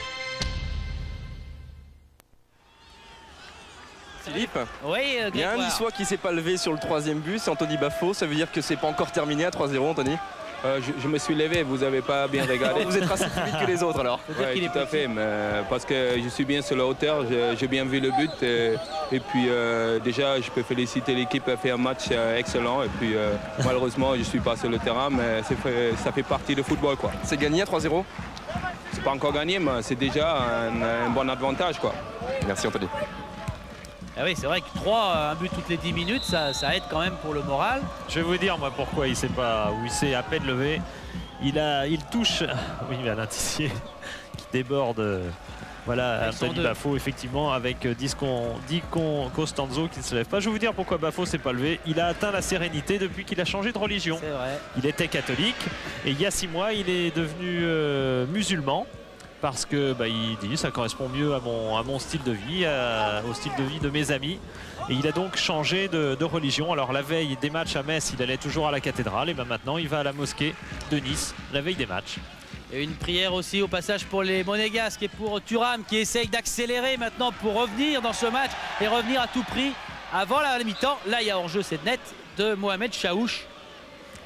Philippe, oui, il y a un Niçois qui s'est pas levé sur le 3e but, c'est Anthony Bafo. Ça veut dire que c'est pas encore terminé à 3-0, Anthony? Je me suis levé, vous n'avez pas bien regardé. Vous êtes assez plus vite que les autres alors. Oui, tout à fait, mais parce que je suis bien sur la hauteur, j'ai bien vu le but. Et puis déjà, je peux féliciter l'équipe, elle a fait un match excellent. Et puis malheureusement, je ne suis pas sur le terrain, mais ça fait partie du football, quoi. C'est gagné à 3-0? C'est pas encore gagné, mais c'est déjà un bon avantage, quoi. Merci Anthony. Ah oui, c'est vrai que un but toutes les 10 minutes, ça aide quand même pour le moral. Je vais vous dire moi pourquoi il s'est à peine levé. Il touche, oui, Alain Tissier qui déborde. Voilà, Anthony Bafo effectivement avec Dicon Costanzo qui ne se lève pas. Je vais vous dire pourquoi Bafo s'est pas levé. Il a atteint la sérénité depuis qu'il a changé de religion. C'est vrai. Il était catholique et il y a 6 mois il est devenu musulman. Parce que il dit ça correspond mieux à mon style de vie, au style de vie de mes amis. Et il a donc changé de religion. Alors la veille des matchs à Metz, il allait toujours à la cathédrale. Et maintenant, il va à la mosquée de Nice, la veille des matchs. Et une prière aussi au passage pour les Monégasques et pour Thuram qui essaye d'accélérer maintenant pour revenir dans ce match et revenir à tout prix avant la mi-temps. Là, il y a hors-jeu, c'est net, de Mohamed Chaouch.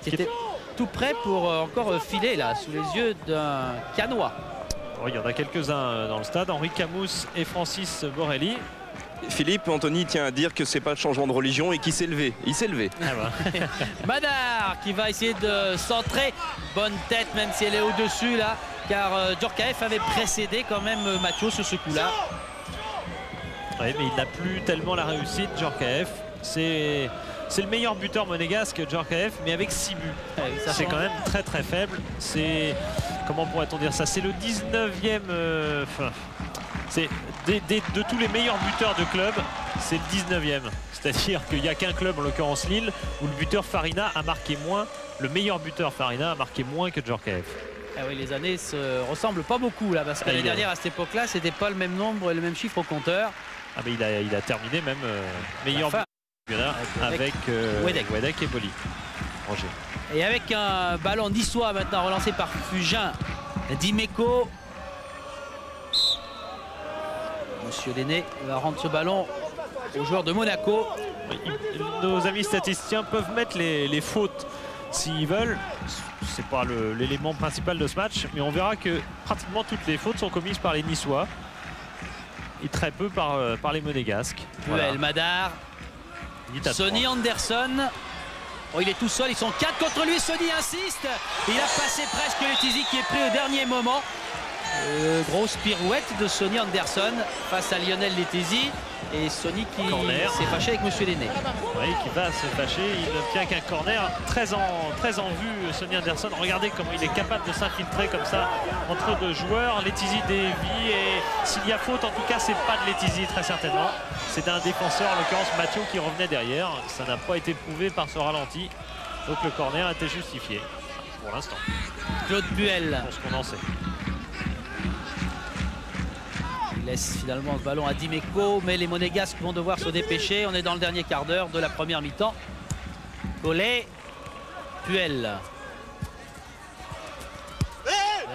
C'était tout prêt pour encore filer là, sous les yeux d'un Canois. Il y en a quelques-uns dans le stade, Henri Camous et Francis Borelli. Philippe, Anthony tient à dire que c'est pas le changement de religion et qu'il s'est levé. Il s'est levé. Ah bah. Madar qui va essayer de centrer. Bonne tête même si elle est au-dessus là. Car Djorkaeff avait précédé quand même Mathieu sur ce coup-là. Oui, mais il n'a plus tellement la réussite, Djorkaeff. C'est le meilleur buteur monégasque, Djorkaeff, mais avec 6 buts. C'est quand même très très faible. C'est, comment pourrait-on dire ça? C'est le 19e. C'est de tous les meilleurs buteurs de club, c'est le 19e. C'est-à-dire qu'il n'y a qu'un club, en l'occurrence Lille, où le buteur Farina a marqué moins. Le meilleur buteur Farina a marqué moins que Djorkaeff. Ah oui, les années se ressemblent pas beaucoup là, parce que l'année dernière à cette époque-là, c'était pas le même nombre et le même chiffre au compteur. Ah mais il a terminé même meilleur buteur avec Wedek et Boli. Angers. Et avec un ballon niçois maintenant relancé par Fugin, Dimeco. Monsieur Lenné va rendre ce ballon aux joueurs de Monaco. Nos amis statisticiens peuvent mettre les fautes s'ils veulent. C'est pas l'élément principal de ce match, mais on verra que pratiquement toutes les fautes sont commises par les Niçois et très peu par les Monégasques. Voilà. Madar, Sonny Anderson. Oh, il est tout seul, ils sont 4 contre lui. Sonny insiste. Il a passé presque Letizy qui est pris au dernier moment. Grosse pirouette de Sonny Anderson face à Lionel Letizy. Et Sonny qui s'est fâché avec Monsieur Lenné. Oui, qui va se fâcher. Il n'obtient qu'un corner. Très en vue, Sonny Anderson. Regardez comment il est capable de s'infiltrer comme ça entre deux joueurs. Letizy dévie et s'il y a faute, en tout cas, c'est pas de Letizy très certainement. C'est un défenseur, en l'occurrence Mathieu, qui revenait derrière. Ça n'a pas été prouvé par ce ralenti. Donc le corner était justifié pour l'instant. Claude Buel. Pour ce qu'on en sait. Il laisse finalement ce ballon à Dimeco, mais les Monégasques vont devoir se dépêcher. On est dans le dernier quart d'heure de la première mi-temps. Collet, Puel.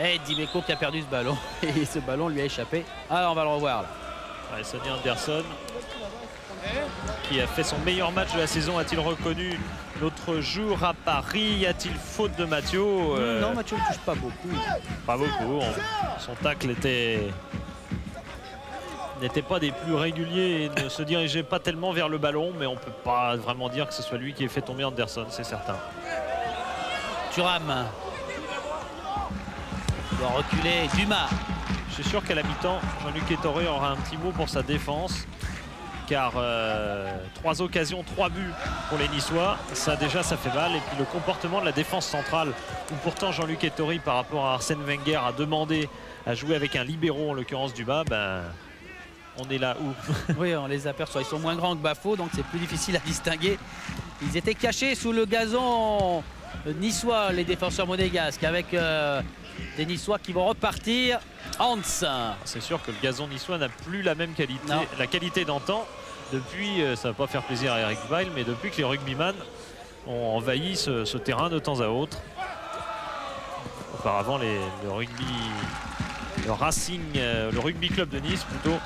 Et Dimeco qui a perdu ce ballon. Et ce ballon lui a échappé. Alors on va le revoir là. Ouais, Sonny Anderson qui a fait son meilleur match de la saison, a-t-il reconnu l'autre jour à Paris? Y a-t-il faute de Mathieu? Non, Mathieu ne touche pas beaucoup. Pas beaucoup. Son tacle n'était pas des plus réguliers et ne se dirigeait pas tellement vers le ballon, mais on peut pas vraiment dire que ce soit lui qui ait fait tomber Anderson, c'est certain. Thuram doit reculer. Dumas. Je suis sûr qu'à la mi-temps, Jean-Luc Ettoré aura un petit mot pour sa défense, car 3 occasions, 3 buts pour les Niçois, ça déjà ça fait mal. Et puis le comportement de la défense centrale, où pourtant Jean-Luc Ettoré par rapport à Arsène Wenger a demandé à jouer avec un libéraux, en l'occurrence Dumas, ben on est là où oui, on les aperçoit, ils sont moins grands que Bafo, donc c'est plus difficile à distinguer. Ils étaient cachés sous le gazon niçois, les défenseurs monégasques, avec des Niçois qui vont repartir. Hans. C'est sûr que le gazon niçois n'a plus la même qualité, la qualité d'antan. Depuis, ça va pas faire plaisir à Eric Weil, mais depuis que les rugbyman ont envahi ce terrain de temps à autre. Auparavant, le rugby club de Nice plutôt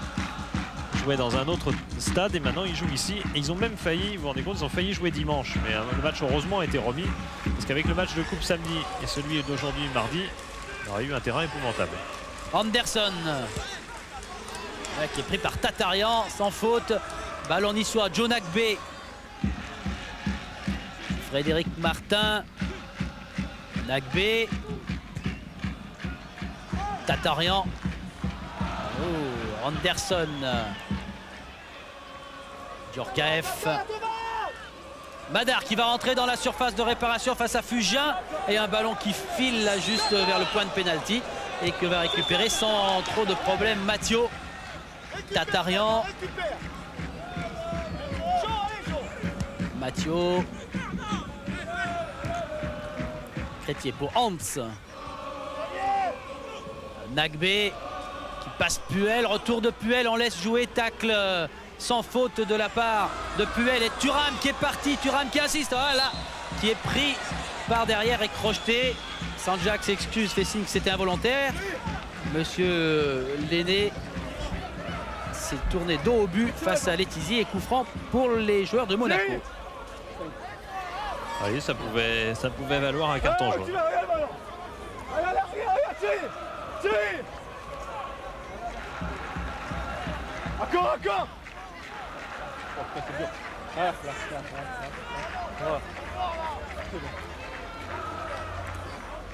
jouait dans un autre stade et maintenant ils jouent ici. Et ils ont même failli, vous vous rendez compte, ils ont failli jouer dimanche. Mais le match heureusement a été remis parce qu'avec le match de coupe samedi et celui d'aujourd'hui mardi, il aurait eu un terrain épouvantable. Anderson qui est pris par Tatarian sans faute. Ballon niçois, Joe Nagbe. Frédéric Martin. Nagbe. Tatarian. Oh, Anderson. Djorkaeff. Madar qui va rentrer dans la surface de réparation face à Fugien. Et un ballon qui file là juste vers le point de pénalty. Et que va récupérer sans trop de problèmes Mathieu. Tatarian. Mathieu. Crétier pour Hans. Nagbe qui passe Puel. Retour de Puel. On laisse jouer. Tacle sans faute de la part de Puel. Et Thuram qui est parti. Thuram qui insiste. Voilà. Qui est pris par derrière et crocheté. Sanjak s'excuse, fait signe que c'était involontaire. Monsieur Lenné s'est tourné dos au but face à Letizy et coup franc pour les joueurs de Monaco. Oui, ça pouvait valoir un carton jaune.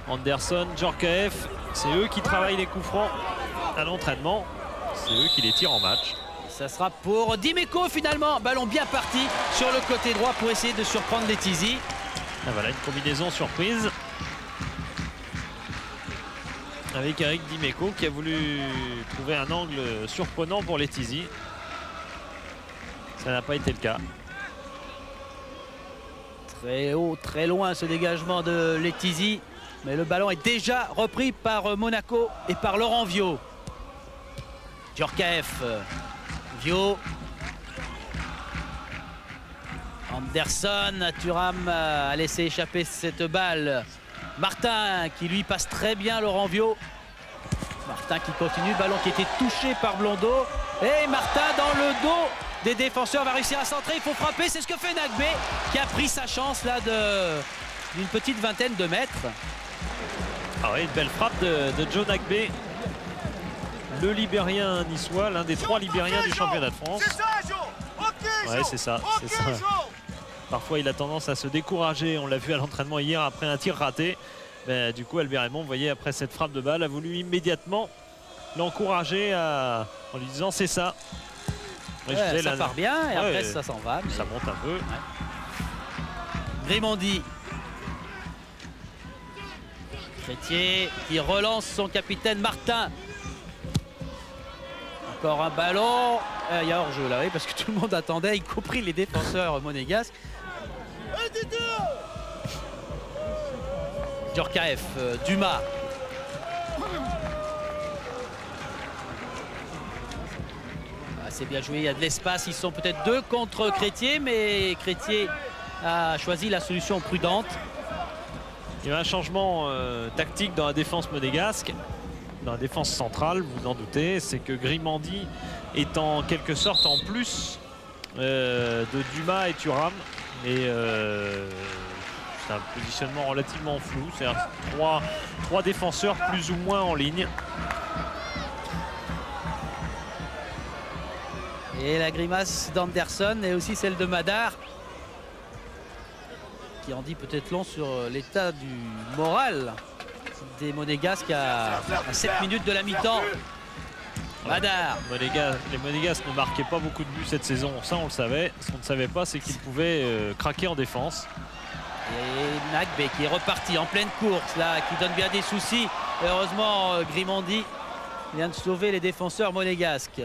Anderson, Djorkaeff, c'est eux qui travaillent les coups francs à l'entraînement. C'est eux qui les tirent en match. Ça sera pour Dimeco finalement. Ballon bien parti sur le côté droit pour essayer de surprendre Letizy. Ah, voilà une combinaison surprise avec Eric Dimeco qui a voulu trouver un angle surprenant pour Letizy. Ça n'a pas été le cas. Très haut, très loin ce dégagement de Letizy. Mais le ballon est déjà repris par Monaco et par Laurent Viau. Djorkaeff. Viau. Anderson. Thuram a laissé échapper cette balle. Martin qui lui passe très bien Laurent Viau. Martin qui continue. Ballon qui était touché par Blondeau. Et Martin dans le dos des défenseurs va réussir à centrer. Il faut frapper. C'est ce que fait Nagbe qui a pris sa chance là d'une petite vingtaine de mètres. Ah oui, une belle frappe de Joe Nagbe, le Libérien niçois, l'un des 3 Libériens du championnat de France. Ouais, c'est ça. Parfois, il a tendance à se décourager. On l'a vu à l'entraînement hier après un tir raté. Mais, du coup, Albert Raymond, vous voyez, après cette frappe de balle, a voulu immédiatement l'encourager en lui disant c'est ça. Ouais, ça part bien et après ça s'en va. Ça monte un peu. Ouais. Grimandi. Crétier qui relance son capitaine Martin. Encore un ballon. Il y a hors-jeu là, oui, parce que tout le monde attendait, y compris les défenseurs monégasques. Djorkaeff, Dumas. c'est bien joué, il y a de l'espace. Ils sont peut-être 2 contre Crétier, mais Crétier a choisi la solution prudente. Il y a un changement tactique dans la défense monégasque, dans la défense centrale, vous en doutez. C'est que Grimandi est en quelque sorte en plus de Dumas et Thuram. Et c'est un positionnement relativement flou. C'est trois défenseurs plus ou moins en ligne. Et la grimace d'Anderson et aussi celle de Madar, qui en dit peut-être long sur l'état du moral des Monégasques à 7 minutes de la mi-temps. Madar. Les Monégasques ne marquaient pas beaucoup de buts cette saison, ça on le savait. Ce qu'on ne savait pas, c'est qu'ils pouvaient craquer en défense. Et Nagbe qui est reparti en pleine course là, qui donne bien des soucis. Heureusement, Grimandi vient de sauver les défenseurs monégasques.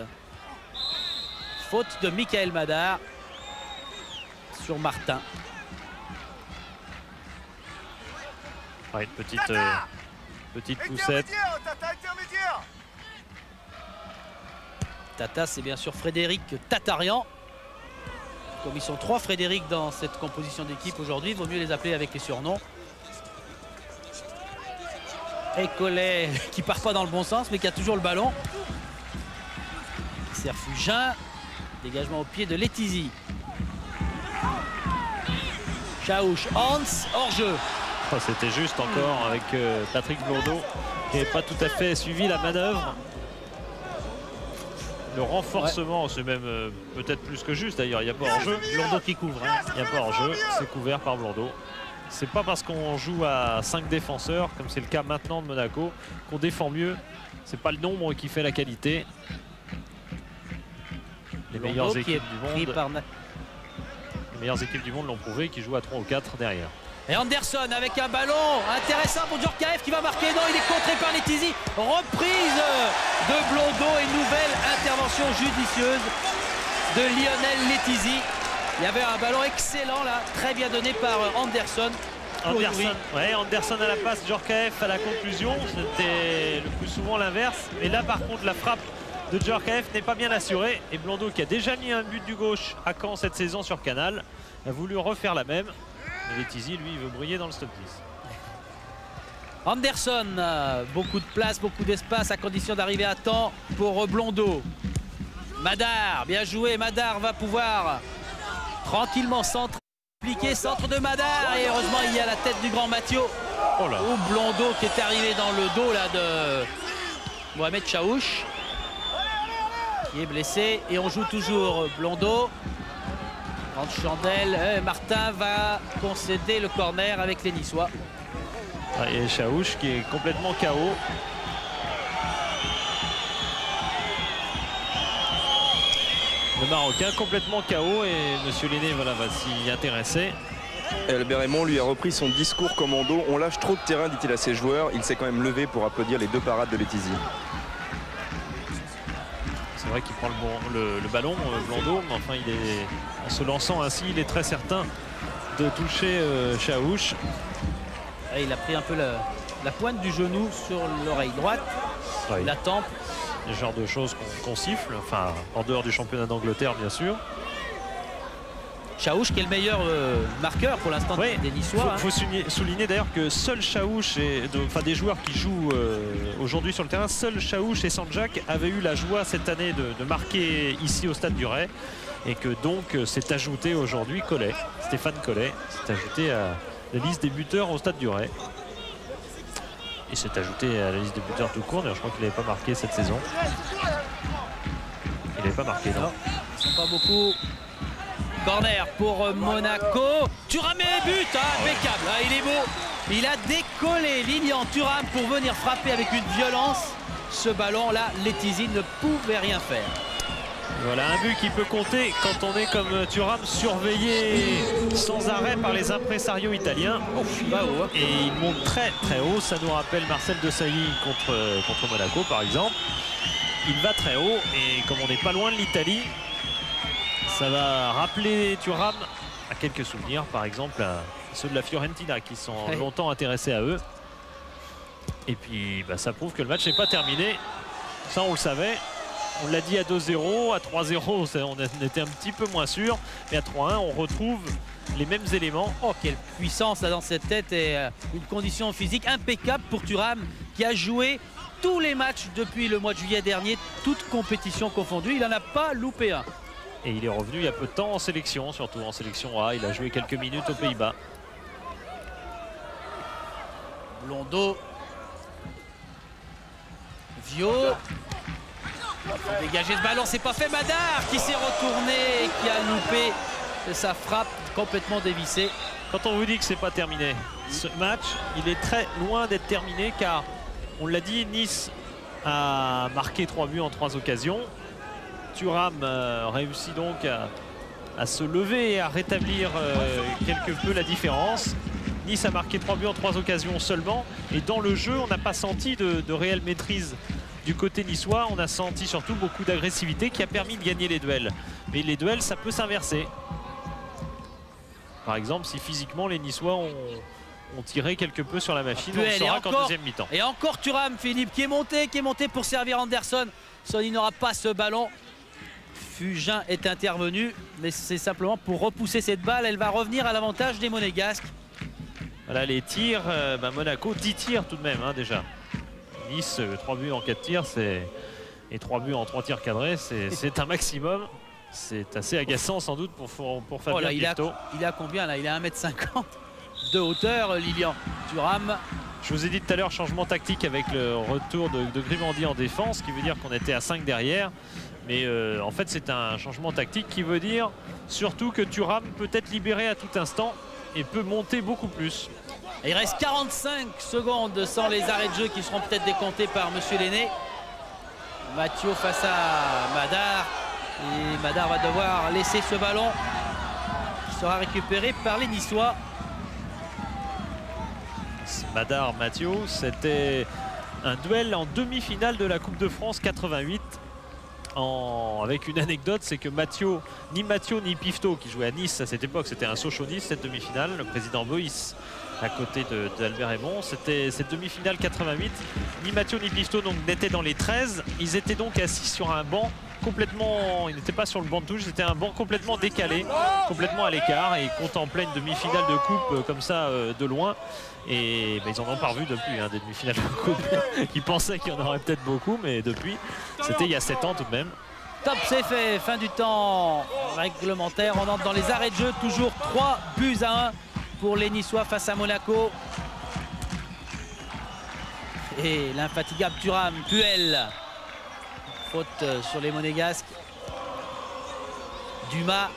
Faute de Michael Madar sur Martin. Une petite poussette. Tata, c'est bien sûr Frédéric Tatarian. Comme ils sont 3 Frédéric dans cette composition d'équipe aujourd'hui, il vaut mieux les appeler avec les surnoms. Et Collet qui part pas dans le bon sens mais qui a toujours le ballon. Serfugin. Dégagement au pied de Letizy. Chaouch, Hans, hors-jeu. Oh, c'était juste encore avec Patrick Blondeau qui n'avait pas tout à fait suivi la manœuvre. Le renforcement, c'est même peut-être plus que juste d'ailleurs, il n'y a pas hors-jeu. Blondeau qui couvre. Il n'y a pas hors-jeu, c'est couvert par Blondeau. C'est pas parce qu'on joue à 5 défenseurs, comme c'est le cas maintenant de Monaco, qu'on défend mieux. C'est pas le nombre qui fait la qualité. Les meilleures équipes du monde l'ont prouvé, qui jouent à 3 ou 4 derrière. Et Anderson avec un ballon intéressant pour Djorkaeff qui va marquer. Non, il est contré par Letizy. Reprise de Blondeau et nouvelle intervention judicieuse de Lionel Letizy. Il y avait un ballon excellent là, très bien donné par Anderson. Anderson à la passe, Djorkaeff à la conclusion. C'était le plus souvent l'inverse. Mais là par contre la frappe de Djorkaeff n'est pas bien assurée. Et Blondeau, qui a déjà mis un but du gauche à Caen cette saison sur Canal, a voulu refaire la même. Mais Letizy, lui, il veut briller dans le stop 10. Anderson, beaucoup de place, beaucoup d'espace à condition d'arriver à temps pour Blondeau. Madar, bien joué. Madar va pouvoir tranquillement centre de Madar. Et heureusement, il y a la tête du grand Mathieu. Oh là. Ou Blondeau qui est arrivé dans le dos là, de Mohamed Chaouch, qui est blessé. Et on joue toujours Blondeau. Grande chandelle, Martin va concéder le corner avec les Niçois. Et Chaouch qui est complètement KO. Le Marocain complètement KO et Monsieur Lenné va s'y intéresser. Albert Raymond lui a repris son discours commando. On lâche trop de terrain, dit-il à ses joueurs. Il s'est quand même levé pour applaudir les 2 parades de Letizy. C'est vrai qu'il prend le ballon, Blondeau, mais enfin en se lançant ainsi, il est très certain de toucher Chaouch. Il a pris un peu la pointe du genou sur l'oreille droite, la tempe. Le genre de choses qu'on siffle, enfin en dehors du championnat d'Angleterre bien sûr. Chaouch qui est le meilleur marqueur pour l'instant des Niçois. Il faut souligner d'ailleurs que seul Chaouch, des joueurs qui jouent aujourd'hui sur le terrain, seul Chaouch et Sanjak avaient eu la joie cette année de marquer ici au Stade du Ray. Et que donc s'est ajouté aujourd'hui Collet, Stéphane Collet, s'est ajouté à la liste des buteurs au Stade du Ray. Il s'est ajouté à la liste des buteurs tout court, d'ailleurs je crois qu'il n'avait pas marqué cette saison. Il n'avait pas marqué, non. Ils sont pas beaucoup. Corner pour Monaco. Thuram et but, impeccable. Il est beau. Il a décollé Lilian Thuram pour venir frapper avec une violence. Ce ballon-là, Letizy ne pouvait rien faire. Voilà un but qui peut compter quand on est comme Thuram, surveillé sans arrêt par les impresarios italiens. Et il monte très très haut. Ça nous rappelle Marcel Desailly contre Monaco par exemple. Il va très haut et comme on n'est pas loin de l'Italie, ça va rappeler Thuram à quelques souvenirs, par exemple à ceux de la Fiorentina qui sont longtemps intéressés à eux. Et puis ça prouve que le match n'est pas terminé. Ça on le savait. On l'a dit à 2-0, à 3-0, on était un petit peu moins sûr. Mais à 3-1, on retrouve les mêmes éléments. Oh, quelle puissance là dans cette tête et une condition physique impeccable pour Thuram qui a joué tous les matchs depuis le mois de juillet dernier, toutes compétitions confondues. Il n'en a pas loupé un. Et il est revenu il y a peu de temps en sélection, surtout en sélection A. Il a joué quelques minutes aux Pays-Bas. Blondeau. Vio. Il faut dégager ce ballon, c'est pas fait. Madar qui s'est retourné et qui a loupé sa frappe complètement dévissée. Quand on vous dit que c'est pas terminé, ce match, il est très loin d'être terminé car, on l'a dit, Nice a marqué 3 buts en 3 occasions. Thuram réussit donc à se lever et à rétablir quelque peu la différence. Nice a marqué 3 buts en 3 occasions seulement. Et dans le jeu, on n'a pas senti de réelle maîtrise du côté niçois. On a senti surtout beaucoup d'agressivité qui a permis de gagner les duels. Mais les duels, ça peut s'inverser. Par exemple, si physiquement les Niçois ont tiré quelque peu sur la machine, on le saura qu'en deuxième mi-temps. Et encore Thuram, Philippe, qui est monté pour servir Anderson. Il n'aura pas ce ballon. Fugin est intervenu, mais c'est simplement pour repousser cette balle. Elle va revenir à l'avantage des Monégasques. Voilà les tirs, Monaco 10 tirs tout de même déjà. Nice 3 buts en 4 tirs, et 3 buts en 3 tirs cadrés, c'est un maximum. C'est assez agaçant sans doute pour Fabien Pifto. Il a combien là? Il a 1,50 m de hauteur, Lilian Thuram. Je vous ai dit tout à l'heure, changement tactique avec le retour de Grimandi en défense, qui veut dire qu'on était à 5 derrière. Mais en fait, c'est un changement tactique qui veut dire surtout que Thuram peut être libéré à tout instant et peut monter beaucoup plus. Et il reste 45 secondes sans les arrêts de jeu qui seront peut-être décomptés par Monsieur Lenné. Mathieu face à Madar. Et Madar va devoir laisser ce ballon qui sera récupéré par les Niçois. Madar, Mathieu, c'était un duel en demi-finale de la Coupe de France 88. Avec une anecdote, c'est que ni Mathieu ni Pifto, qui jouait à Nice à cette époque, c'était un Sochaux-Nice cette demi-finale, le président Boïs à côté d'Albert Raymond, c'était cette demi-finale 88. Ni Mathieu ni Pifto n'étaient dans les 13, ils étaient donc assis sur un banc complètement, ils n'étaient pas sur le banc de touche, c'était un banc complètement décalé, complètement à l'écart, et ils contemplaient une demi-finale de coupe comme ça de loin. Et ils en ont pas revu depuis des demi-finales de coupe. Ils pensaient qu'il y en aurait peut-être beaucoup, mais depuis, c'était il y a 7 ans tout de même. Top, c'est fait, fin du temps réglementaire. On entre dans les arrêts de jeu, toujours 3 buts à 1 pour les Niçois face à Monaco. Et l'infatigable Thuram, Puel. Faute sur les Monégasques. Dumas.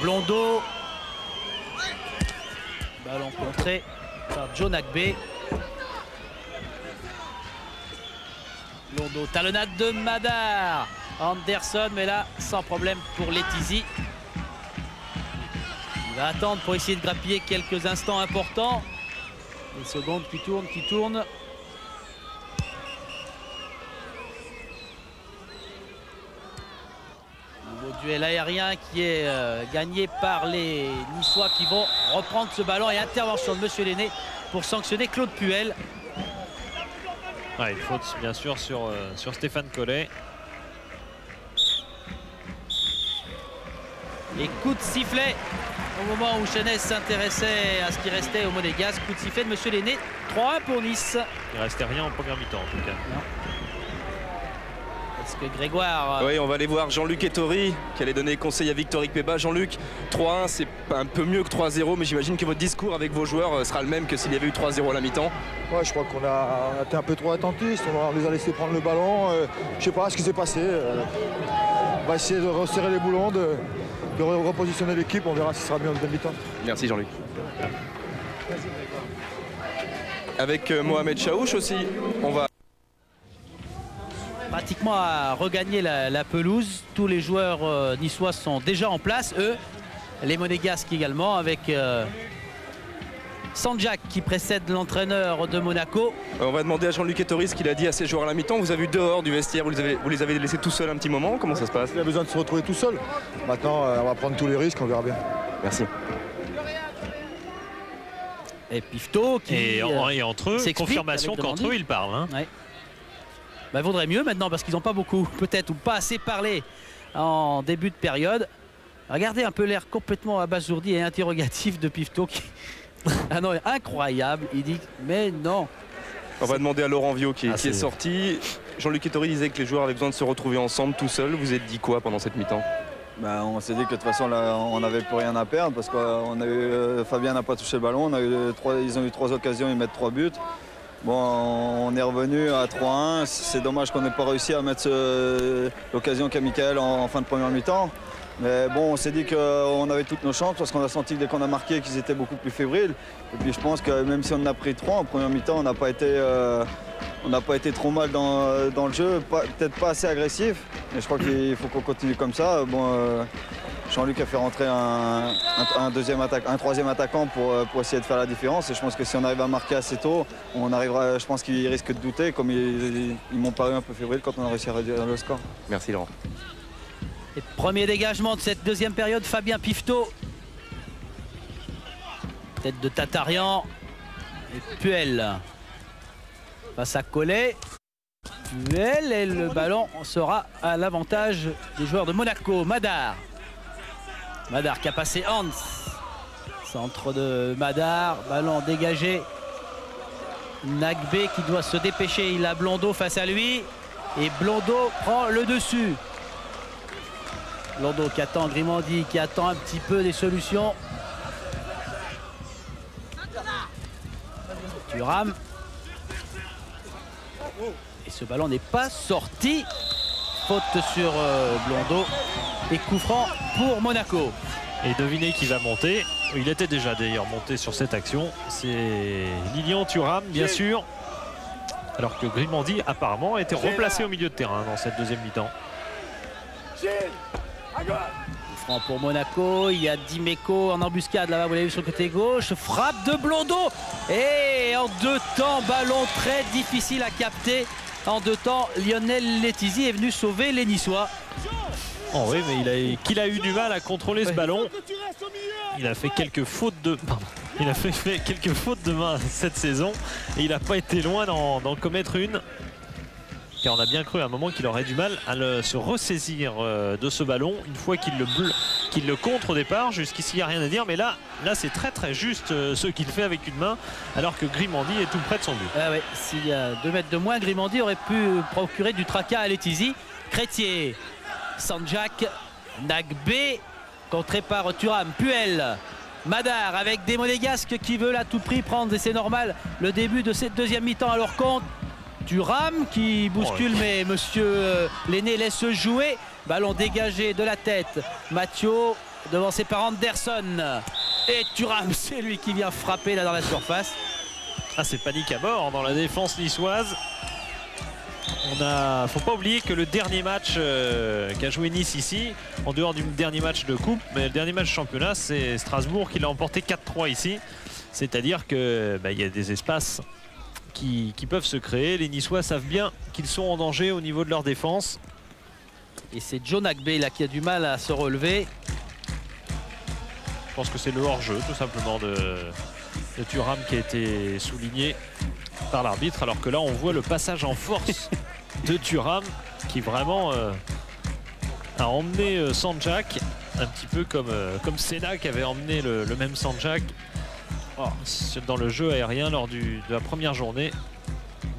Blondeau. Ballon contré par John Agbe. Blondeau, talonnade de Madar. Anderson, mais là, sans problème pour Letizy. Il va attendre pour essayer de grappiller quelques instants importants. Les secondes qui tournent. Nouveau duel aérien qui est gagné par les Niçois qui vont reprendre ce ballon, et intervention de Monsieur Lenné pour sanctionner Claude Puel. Ouais, une faute bien sûr sur Stéphane Collet. Et coup de sifflet au moment où Chenès s'intéressait à ce qui restait au Monégasque. Coup de sifflet de Monsieur Lenné, 3-1 pour Nice. Il ne restait rien en première mi-temps en tout cas. Non. Est-ce que Grégoire... Oui, on va aller voir Jean-Luc Ettori qui allait donner conseil à Victorique Péba. Jean-Luc, 3-1 c'est un peu mieux que 3-0, mais j'imagine que votre discours avec vos joueurs sera le même que s'il y avait eu 3-0 à la mi-temps. Ouais, je crois qu'on a été un peu trop attentistes, on les a laissé prendre le ballon. Je sais pas ce qui s'est passé. On va essayer de resserrer les boulons, de repositionner l'équipe, on verra si ce sera mieux en deuxième mi-temps. Merci Jean-Luc. Avec Mohamed Chaouch aussi, on va... Pratiquement à regagner la pelouse. Tous les joueurs niçois sont déjà en place, eux. Les Monégasques également, avec Sanjak qui précède l'entraîneur de Monaco. On va demander à Jean-Luc Ettori ce qu'il a dit à ses joueurs à la mi-temps. Vous avez vu dehors du vestiaire, vous les avez laissés tout seuls un petit moment. Comment ça se passe? Il a besoin de se retrouver tout seul. Maintenant, on va prendre tous les risques, on verra bien. Merci. Et Pifto qui... Et entre eux, confirmation qu'entre eux, ils parlent. Ouais. Bah, vaudrait mieux maintenant parce qu'ils n'ont pas beaucoup, peut-être, ou pas assez parlé en début de période. Regardez un peu l'air complètement abasourdi et interrogatif de Pifto qui... Ah non, incroyable. Il dit mais non. On va demander à Laurent Viot qui est sorti. Jean-Luc Ettori disait que les joueurs avaient besoin de se retrouver ensemble tout seuls. Vous êtes dit quoi pendant cette mi-temps? Ben, on s'est dit que de toute façon là, on n'avait plus rien à perdre parce que Fabien n'a pas touché le ballon. Ils ont eu 3 occasions, ils mettent 3 buts. Bon, on est revenu à 3-1. C'est dommage qu'on n'ait pas réussi à mettre l'occasion qu'a Michael en fin de première mi-temps. Mais bon, on s'est dit qu'on avait toutes nos chances parce qu'on a senti que dès qu'on a marqué qu'ils étaient beaucoup plus fébriles. Et puis je pense que même si on en a pris 3 en première mi-temps, on n'a pas été trop mal dans le jeu, peut-être pas assez agressif. Mais je crois qu'il faut qu'on continue comme ça. Bon, Jean-Luc a fait rentrer un troisième attaquant pour essayer de faire la différence. Et je pense que si on arrive à marquer assez tôt, on arrivera. Je pense qu'ils risquent de douter, comme ils m'ont paru un peu fébriles quand on a réussi à réduire le score. Merci Laurent. Et premier dégagement de cette deuxième période, Fabien Pifto. Tête de Tatarian. Et Puel. Face à Collet. Puel et le ballon sera à l'avantage des joueurs de Monaco. Madar. Madar qui a passé Hans. Centre de Madar. Ballon dégagé. Nagbe qui doit se dépêcher. Il a Blondeau face à lui. Et Blondeau prend le dessus. Blondeau qui attend Grimandi, qui attend un petit peu des solutions. Thuram. Et ce ballon n'est pas sorti. Faute sur Blondeau. Et coup franc pour Monaco. Et devinez qui va monter. Il était déjà d'ailleurs monté sur cette action. C'est Lilian Thuram, bien sûr. Alors que Grimandi apparemment a été replacé au milieu de terrain dans cette deuxième mi-temps. Franc pour Monaco, il y a Dimeco en embuscade là-bas, vous l'avez vu sur le côté gauche, frappe de Blondeau et en 2 temps, ballon très difficile à capter. En 2 temps, Lionel Letizy est venu sauver les Niçois. Oh oui, mais qu'il a eu du mal à contrôler ce ballon. Il a fait quelques fautes de... Il a fait quelques fautes de main cette saison et il n'a pas été loin d'en commettre une. Car on a bien cru à un moment qu'il aurait du mal à se ressaisir de ce ballon une fois qu'il le contre au départ. Jusqu'ici il n'y a rien à dire, mais là c'est très juste ce qu'il fait avec une main alors que Grimandi est tout près de son but. Ah ouais, s'il y a 2 mètres de moins, Grimandi aurait pu procurer du tracas à Letizy. Crétier, Sanjak, Nagbe, contré par Thuram, Puel, Madar avec des Monégasques qui veulent à tout prix prendre, et c'est normal, le début de cette deuxième mi-temps à leur compte. Thuram qui bouscule, mais monsieur Lenné laisse jouer. Ballon dégagé de la tête. Mathieu devancé par Anderson. Et Thuram, c'est lui qui vient frapper là dans la surface. Ah, c'est panique à bord dans la défense niçoise. Faut pas oublier que le dernier match qu'a joué Nice ici, en dehors du dernier match de coupe, mais le dernier match de championnat, c'est Strasbourg qui l'a emporté 4-3 ici. C'est-à-dire que il y a des espaces qui peuvent se créer. Les Niçois savent bien qu'ils sont en danger au niveau de leur défense. Et c'est Joe Nagbe là qui a du mal à se relever. Je pense que c'est le hors-jeu tout simplement de Thuram qui a été souligné par l'arbitre, alors que là on voit le passage en force de Thuram qui vraiment a emmené Sanjak un petit peu comme Senna qui avait emmené le même Sanjak dans le jeu aérien lors de la première journée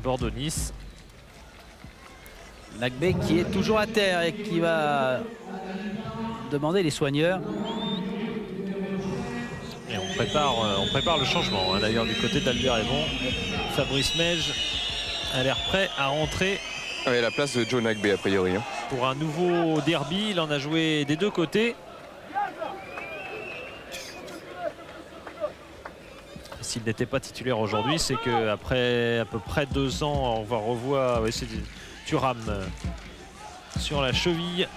Bordeaux-Nice. Nagbe qui est toujours à terre et qui va demander les soigneurs. Et on prépare le changement d'ailleurs du côté d'Albert Raymond. Fabrice Mej a l'air prêt à rentrer. À la place de Joe Nagbe a priori. Pour un nouveau derby, il en a joué des 2 côtés. S'il n'était pas titulaire aujourd'hui, c'est qu'après à peu près 2 ans, on va revoir Thuram sur la cheville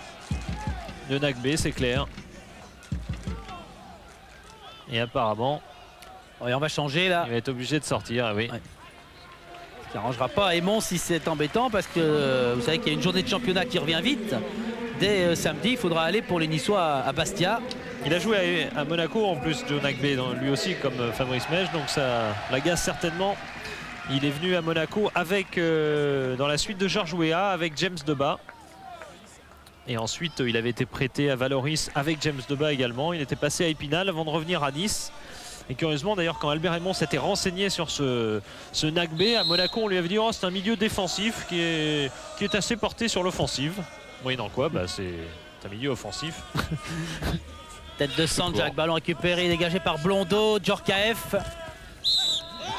de Nagbe, c'est clair. Et apparemment, on va changer là. Il va être obligé de sortir, oui. Ouais. Ce qui n'arrangera pas Aymon si c'est embêtant, parce que vous savez qu'il y a une journée de championnat qui revient vite. Dès samedi, il faudra aller pour les Niçois à Bastia. Il a joué à Monaco en plus, Joe Nagbe, lui aussi comme Fabrice Mej, donc ça l'agace certainement Il est venu à Monaco avec, dans la suite de Georges Weah avec James Debat. Et ensuite, il avait été prêté à Valoris avec James Debat également. Il était passé à Épinal avant de revenir à Nice. Et curieusement, d'ailleurs, quand Albert Raymond s'était renseigné sur ce Nagbé, à Monaco, on lui avait dit oh, c'est un milieu défensif qui est assez porté sur l'offensive. Moyennant quoi, bah, c'est un milieu offensif. Tête de Sanjak, ballon récupéré, dégagé par Blondeau, Djorkaeff.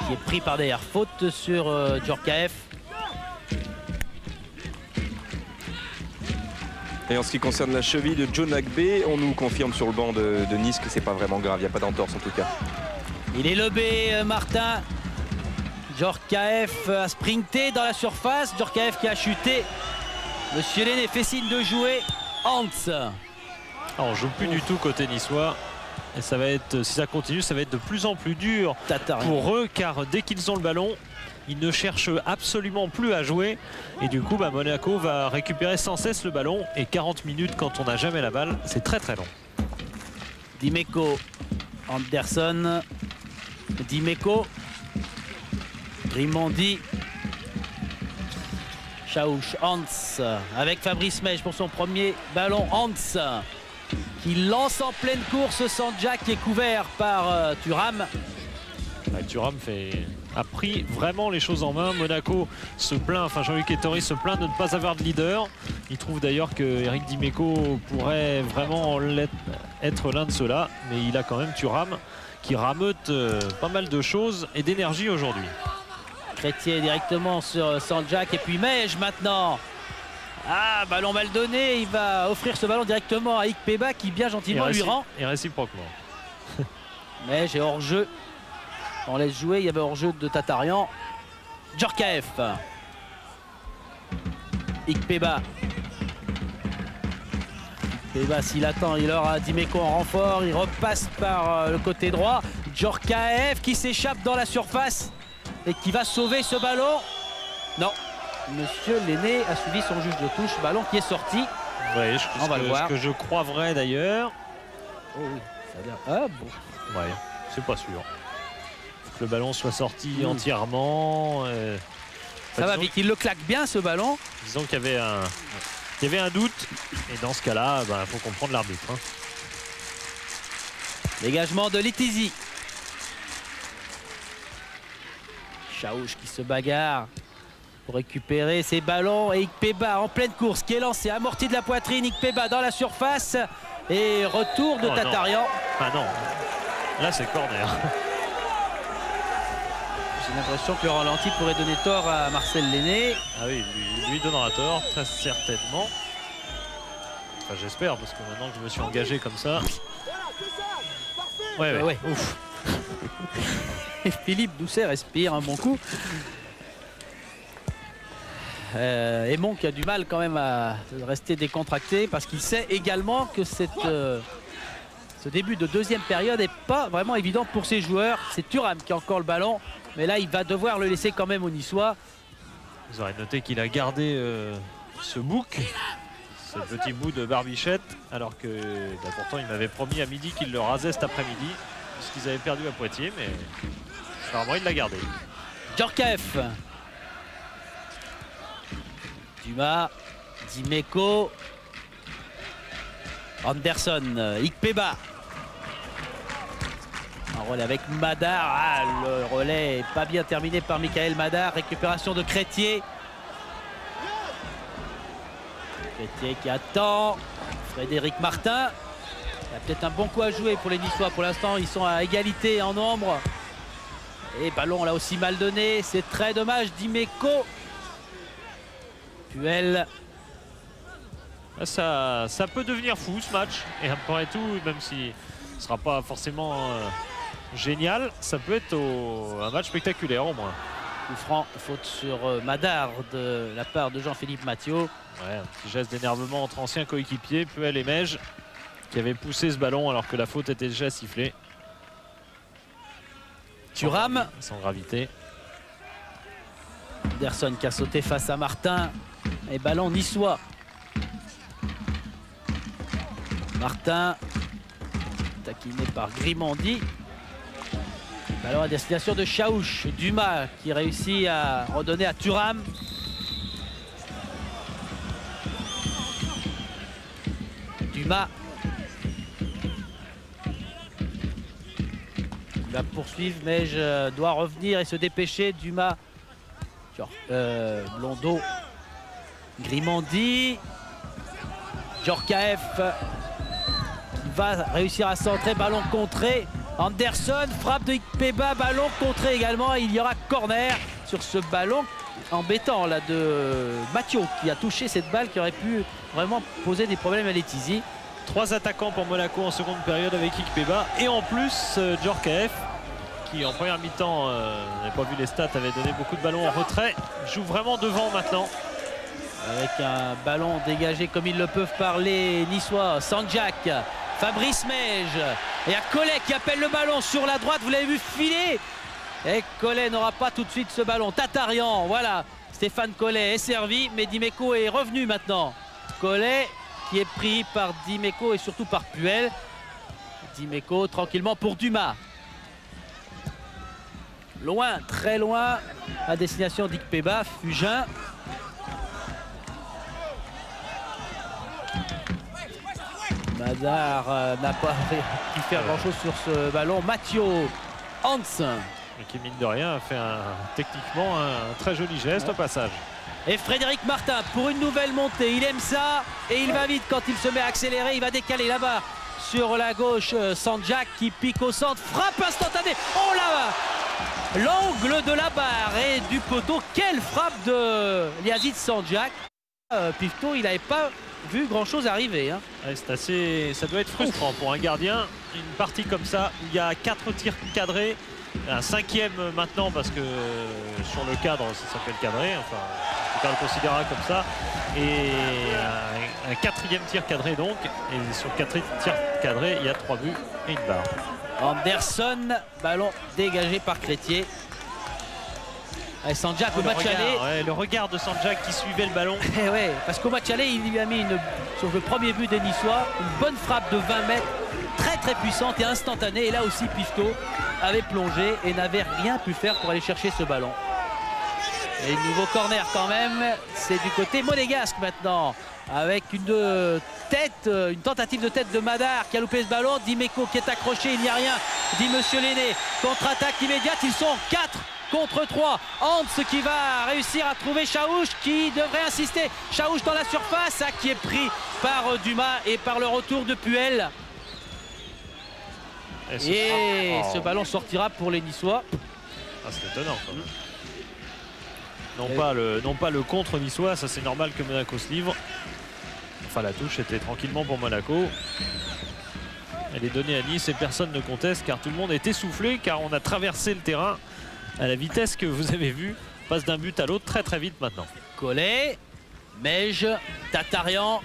Qui est pris par derrière. Faute sur Djorkaeff. Et en ce qui concerne la cheville de Joe Nagbé, on nous confirme sur le banc de Nice que c'est pas vraiment grave, il n'y a pas d'entorse en tout cas. Il est lobé, Martin. Djorkaeff a sprinté dans la surface. Djorkaeff qui a chuté. Monsieur Lenné fait signe de jouer. Hans. On joue plus du tout côté niçois. Et ça va être, si ça continue, ça va être de plus en plus dur pour eux, car dès qu'ils ont le ballon, ils ne cherchent absolument plus à jouer. Et du coup, bah, Monaco va récupérer sans cesse le ballon. Et 40 minutes, quand on n'a jamais la balle, c'est très très long. Dimeco, Anderson, Dimeco, Grimondi, Chaouch, Hans, avec Fabrice Mèche pour son premier ballon. Hans qui lance en pleine course Sanjak qui est couvert par Thuram. Thuram a pris vraiment les choses en main. Monaco se plaint, enfin Jean-Luc Ettori se plaint de ne pas avoir de leader. Il trouve d'ailleurs que Eric Dimeco pourrait vraiment être l'un de ceux-là, mais il a quand même Thuram qui rameute pas mal de choses et d'énergie aujourd'hui. Crétier directement sur Sanjak et puis Mège maintenant. Ah, ballon mal donné, il va offrir ce ballon directement à Ikpeba qui bien gentiment lui rend. Et réciproquement. Mège est hors jeu. On laisse jouer, il y avait hors-jeu de Tatarian. Djorkaeff. Ikpeba. Ikpeba, s'il attend, il aura Dimeco en renfort. Il repasse par le côté droit. Djorkaeff qui s'échappe dans la surface et qui va sauver ce ballon. Non, Monsieur Lenné a suivi son juge de touche. Ballon qui est sorti. Ouais, on va le voir. Ce que je crois vrai d'ailleurs. Oh oui, ça a l'air. Ah bon. Ouais, c'est pas sûr. Le ballon soit sorti entièrement. Ça va vite, il le claque bien ce ballon. Disons qu'il y avait un doute. Et dans ce cas-là, il faut comprendre l'arbitre. Hein. Dégagement de Litizi. Chaouch qui se bagarre pour récupérer ses ballons. Et Ikpeba en pleine course qui est lancé, amorti de la poitrine. Ikpeba dans la surface. Et retour de Tatarian. Ah non, là c'est corner. J'ai l'impression que le ralenti pourrait donner tort à Marcel Lenné. Ah oui, lui donnera tort, très certainement. Enfin, j'espère, parce que maintenant que je me suis engagé comme ça. Ouais. Ouf. Et Philippe Doucet respire un bon coup. Aymon qui a du mal quand même à rester décontracté parce qu'il sait également que ce début de deuxième période n'est pas vraiment évident pour ses joueurs. C'est Thuram qui a encore le ballon. Mais là, il va devoir le laisser quand même aux Niçois. Vous aurez noté qu'il a gardé ce bouc, ce petit bout de barbichette, alors que pourtant il m'avait promis à midi qu'il le rasait cet après-midi, puisqu'ils avaient perdu à Poitiers, mais apparemment il l'a gardé. Djorkaeff. Dumas, Dimeco, Anderson, Ikpeba. Un relais avec Madar. Ah, le relais n'est pas bien terminé par Michael Madar. Récupération de Crétier. Crétier qui attend. Frédéric Martin. Il y a peut-être un bon coup à jouer pour les Niçois. Pour l'instant, ils sont à égalité en nombre. Et ballon là aussi mal donné. C'est très dommage. Dimeco. Puel. Ça peut devenir fou ce match. Et après tout, même si ce ne sera pas forcément génial, ça peut être un match spectaculaire au moins. Coup franc, faute sur Madar de la part de Jean-Philippe Mathieu. Ouais, un petit geste d'énervement entre anciens coéquipiers, Puel et Mège, qui avaient poussé ce ballon alors que la faute était déjà sifflée. Thuram. Sans gravité. Anderson qui a sauté face à Martin. Et ballon niçois. Martin, taquiné par Grimondi. Ballon à destination de Chaouch. Dumas qui réussit à redonner à Thuram. Dumas. Il va poursuivre, mais je dois revenir et se dépêcher. Dumas. Blondeau. Grimandi. Djorkaeff qui va réussir à centrer. Ballon contré. Anderson, frappe de Ikpeba, ballon contré également. Et il y aura corner sur ce ballon embêtant là de Mathieu qui a touché cette balle qui aurait pu vraiment poser des problèmes à Letizy. 3 attaquants pour Monaco en seconde période avec Ikpeba. Et en plus, Djorkaeff qui en première mi-temps, on n'avait pas vu les stats, avait donné beaucoup de ballons en retrait. Joue vraiment devant maintenant. Avec un ballon dégagé comme ils le peuvent par les Niçois. Sanjak, Fabrice Mej. Et il y a Collet qui appelle le ballon sur la droite. Vous l'avez vu filer. Et Collet n'aura pas tout de suite ce ballon. Tatarian, voilà. Stéphane Collet est servi. Mais Dimeco est revenu maintenant. Collet qui est pris par Dimeco et surtout par Puel. Dimeco tranquillement pour Dumas. Loin, très loin, à destination d'Ikpeba, Fugin. Madar n'a pas pu faire grand-chose sur ce ballon. Mathieu Hans. Qui, mine de rien, a fait techniquement un très joli geste au passage. Et Frédéric Martin pour une nouvelle montée. Il aime ça et il va vite quand il se met à accélérer. Il va décaler là-bas sur la gauche. Sanjak qui pique au centre. Frappe instantanée. Oh là! L'angle de la barre et du poteau. Quelle frappe de Yazid Sanjak. Pifto, il n'avait pas vu grand chose arriver. Hein. Ouais, c'est assez, ça doit être frustrant pour un gardien. Une partie comme ça où il y a 4 tirs cadrés. Un 5e maintenant parce que sur le cadre ça s'appelle cadré. Enfin, on peut le considérer comme ça. Et un 4e tir cadré donc. Et sur 4 tirs cadrés, il y a 3 buts et une barre. Anderson, ballon dégagé par Crétier. Et Sanjak au match aller. Le regard de Sanjak qui suivait le ballon. Et ouais, parce qu'au match aller, il lui a mis sur le premier but des Niçois, une bonne frappe de 20 mètres, très très puissante et instantanée. Et là aussi, Pifto avait plongé et n'avait rien pu faire pour aller chercher ce ballon. Et nouveau corner quand même, c'est du côté monégasque maintenant. Avec une tentative de tête de Madar qui a loupé ce ballon. Dimeco qui est accroché, il n'y a rien, dit Monsieur Lenné. Contre-attaque immédiate, ils sont 4 contre 3. Hans qui va réussir à trouver Chaouch qui devrait insister. Chaouch dans la surface, qui est pris par Dumas et par le retour de Puel. Et ce ballon sortira pour les Niçois. Ah, c'est étonnant quand même. Non pas le contre niçois, ça c'est normal que Monaco se livre. Enfin la touche était tranquillement pour Monaco. Elle est donnée à Nice et personne ne conteste car tout le monde est essoufflé car on a traversé le terrain à la vitesse que vous avez vu. On passe d'un but à l'autre très très vite maintenant. Collet, Mej, Tatarian.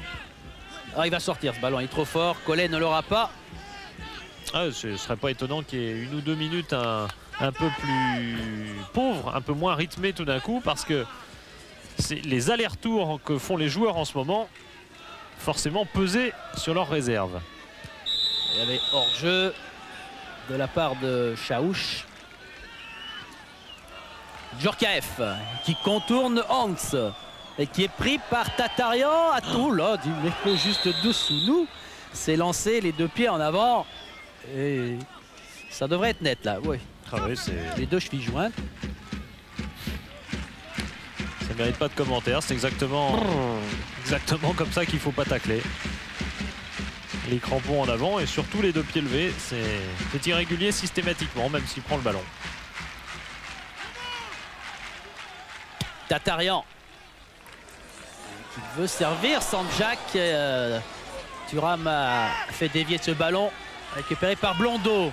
Ah, il va sortir ce ballon, il est trop fort. Collet ne l'aura pas. Ah, ce ne serait pas étonnant qu'il y ait 1 ou 2 minutes un peu plus pauvre, un peu moins rythmé tout d'un coup parce que les allers-retours que font les joueurs en ce moment forcément peser sur leurs réserves. Il y avait hors-jeu de la part de Chaouch. Djorkaeff qui contourne Hans et qui est pris par Tatarian. Oh là, Dimeco juste dessous nous. C'est lancé les 2 pieds en avant. Et ça devrait être net là, oui. Ah oui, les 2 chevilles jointes. Ça ne mérite pas de commentaire, c'est exactement comme ça qu'il ne faut pas tacler. Les crampons en avant et surtout les 2 pieds levés, c'est irrégulier systématiquement, même s'il prend le ballon. Tatarian qui veut servir Sanjak. Thuram a fait dévier ce ballon récupéré par Blondeau.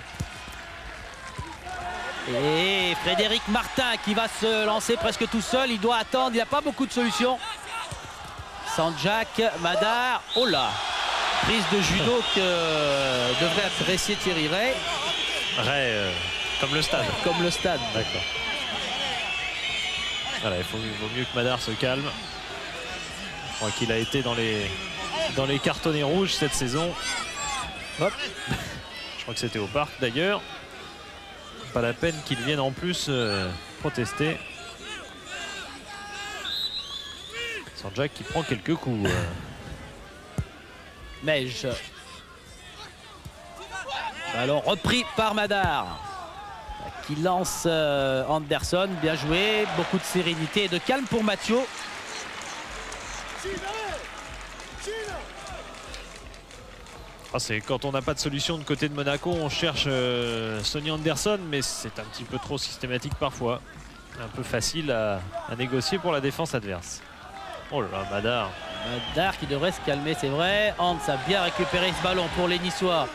Et Frédéric Martin qui va se lancer presque tout seul. Il doit attendre, il n'a pas beaucoup de solutions. Sanjak, Madar, oh là, prise de judo que devrait apprécier Thierry Ray. Ray, comme le stade. Comme le stade. D'accord. Voilà, il vaut mieux que Madar se calme. Je crois qu'il a été dans les cartonnets rouges cette saison. Hop. Je crois que c'était au parc d'ailleurs. Pas la peine qu'ils viennent en plus protester. Sanjak qui prend quelques coups. Mej. Ballon repris par Madar qui lance Anderson. Bien joué, beaucoup de sérénité et de calme pour Mathieu. C'est quand on n'a pas de solution de côté de Monaco, on cherche Sonny Anderson, mais c'est un petit peu trop systématique parfois. Un peu facile à négocier pour la défense adverse. Oh là là, Madar. Madar qui devrait se calmer, c'est vrai. Hans a bien récupéré ce ballon pour les Niçois.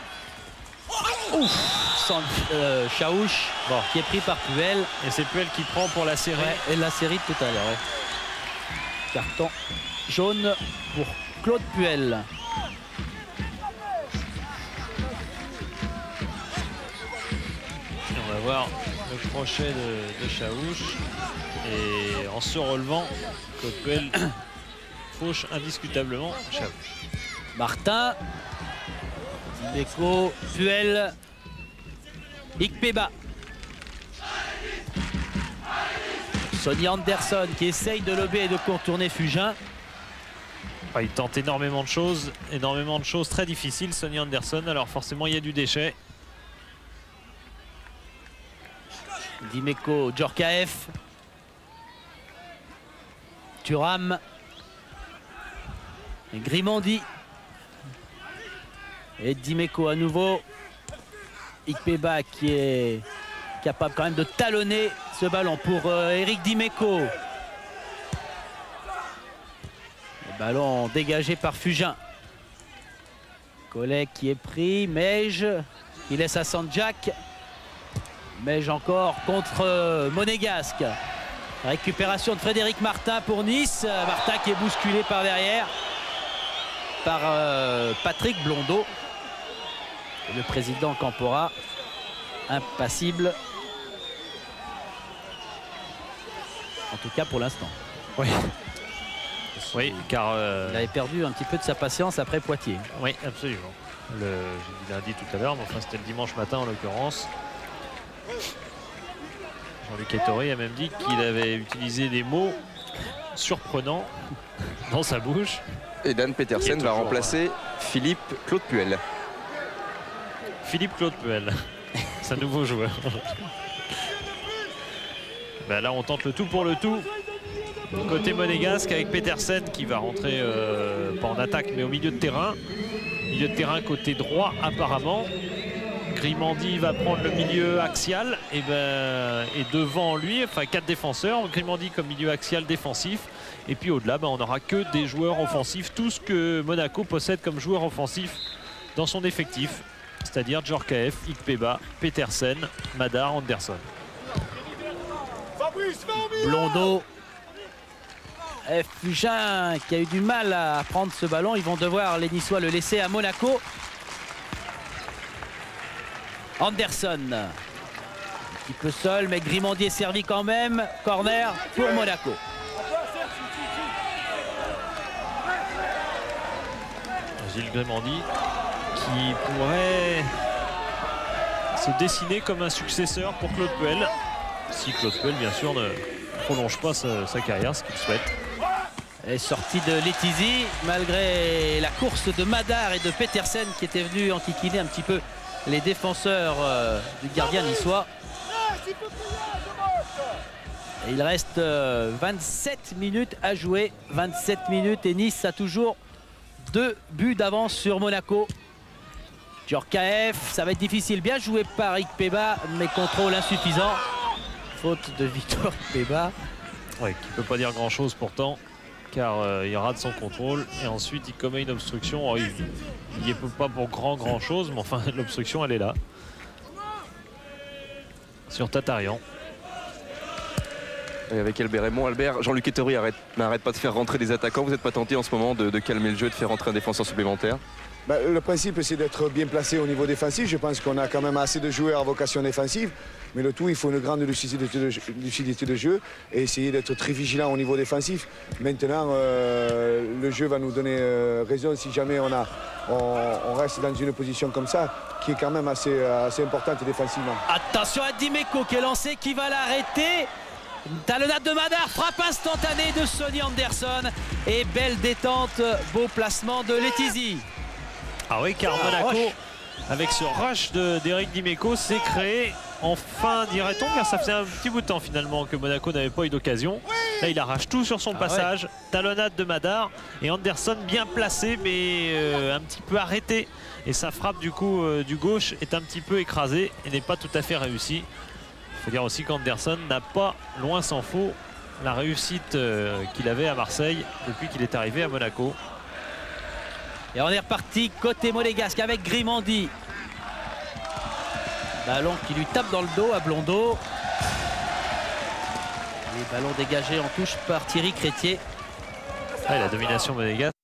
Ouf, Chaouch qui est pris par Puel. Et c'est Puel qui prend pour la série. Ouais, et la série de tout à l'heure. Ouais. Carton jaune pour Claude Puel. On va voir le crochet de Chaouch. Et en se relevant, Claude Puel fauche indiscutablement Chaouch. Martin, Dimeco, Puel, Ikpeba. Sonny Anderson qui essaye de lober et de contourner Fugin. Il tente énormément de choses très difficiles, Sonny Anderson. Alors forcément, il y a du déchet. Dimeco, Djorkaeff, Thuram, et Grimandi. Et Dimeco à nouveau. Ikpeba qui est capable quand même de talonner ce ballon pour Eric Dimeco. Le ballon dégagé par Fugin. Collet qui est pris. Mej qui laisse à Sanjak. Mej encore contre Monégasque. Récupération de Frédéric Martin pour Nice. Martin qui est bousculé par derrière par Patrick Blondeau. Et le président Campora impassible. En tout cas pour l'instant. Oui. Oui, car il avait perdu un petit peu de sa patience après Poitiers. Oui, absolument. J'ai dit lundi tout à l'heure, mais enfin c'était le dimanche matin en l'occurrence. Jean-Luc Ettori a même dit qu'il avait utilisé des mots surprenants dans sa bouche. Et Dan Petersen va remplacer Philippe Claude Puel. Philippe Claude Puel, c'est un nouveau joueur. Ben là on tente le tout pour le tout. Côté monégasque avec Petersen qui va rentrer pas en attaque mais au milieu de terrain. Milieu de terrain côté droit apparemment. Grimandi va prendre le milieu axial et devant lui, enfin 4 défenseurs. Grimandi comme milieu axial défensif. Et puis au-delà, on n'aura que des joueurs offensifs. Tout ce que Monaco possède comme joueur offensif dans son effectif. C'est-à-dire Djorkaeff, Ikpeba, Petersen, Madar, Anderson. Blondeau. Fugin qui a eu du mal à prendre ce ballon. Ils vont devoir, les Niçois, le laisser à Monaco. Anderson. Un petit peu seul, mais Grimandi est servi quand même. Corner pour Monaco. Gilles Grimandi qui pourrait se dessiner comme un successeur pour Claude Puel. Si Claude Puel, bien sûr, ne prolonge pas sa carrière, ce qu'il souhaite. Et sortie de Letizy, malgré la course de Madar et de Petersen qui étaient venus enquiquiner un petit peu les défenseurs du gardien niçois. Et il reste 27 minutes à jouer. 27 minutes et Nice a toujours 2 buts d'avance sur Monaco. Djorkaeff, ça va être difficile. Bien joué par Ikpeba, mais contrôle insuffisant. Faute de Victor Ikpeba. Oui, qui ne peut pas dire grand-chose pourtant, car il rate son contrôle. Et ensuite, il commet une obstruction. Il n'y est pas pour grand-chose, mais enfin, l'obstruction, elle est là. Sur Tatarian. Et avec Albert Raymond. Albert, Jean-Luc Ettori n'arrête pas de faire rentrer des attaquants. Vous n'êtes pas tenté en ce moment de calmer le jeu, de faire rentrer un défenseur supplémentaire? Le principe, c'est d'être bien placé au niveau défensif. Je pense qu'on a quand même assez de joueurs à vocation défensive. Mais le tout, il faut une grande lucidité de jeu et essayer d'être très vigilant au niveau défensif. Maintenant, le jeu va nous donner raison si jamais on reste dans une position comme ça, qui est quand même assez importante défensivement. Attention à Dimeco qui est lancé, qui va l'arrêter. Talonnade de Madar, frappe instantanée de Sonny Anderson. Et belle détente, beau placement de Letizy. Ah oui, car Monaco, avec ce rush d'Éric Dimeco, s'est créé enfin, dirait-on, car ça faisait un petit bout de temps finalement que Monaco n'avait pas eu d'occasion. Là, il arrache tout sur son passage. Ouais. Talonnade de Madar et Anderson bien placé, mais un petit peu arrêté. Et sa frappe du coup du gauche est un petit peu écrasée et n'est pas tout à fait réussie. Il faut dire aussi qu'Anderson n'a pas, loin s'en faut, la réussite qu'il avait à Marseille depuis qu'il est arrivé à Monaco. Et on est reparti côté monégasque avec Grimandi. Ballon qui lui tape dans le dos à Blondeau. Les ballons dégagés en touche par Thierry Crétier. Ah, la domination monégasque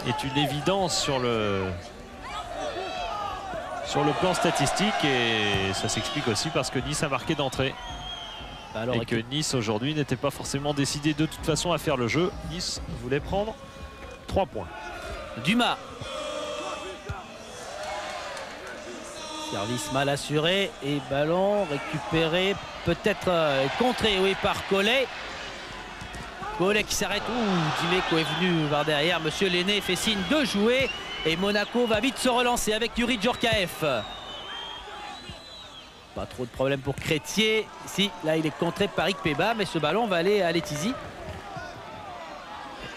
est une évidence sur le plan statistique et ça s'explique aussi parce que Nice a marqué d'entrée. Et que Nice aujourd'hui n'était pas forcément décidé de toute façon à faire le jeu. Nice voulait prendre 3 points. Dumas. Service mal assuré et ballon récupéré, peut-être contré, oui, par Collet. Collet qui s'arrête. Ouh, Dimeco est venu par derrière. Monsieur Lenné fait signe de jouer et Monaco va vite se relancer avec Yuri Djorkaeff. Pas trop de problème pour Crétier. Si, là il est contré par Ikpeba, mais ce ballon va aller à Letizy.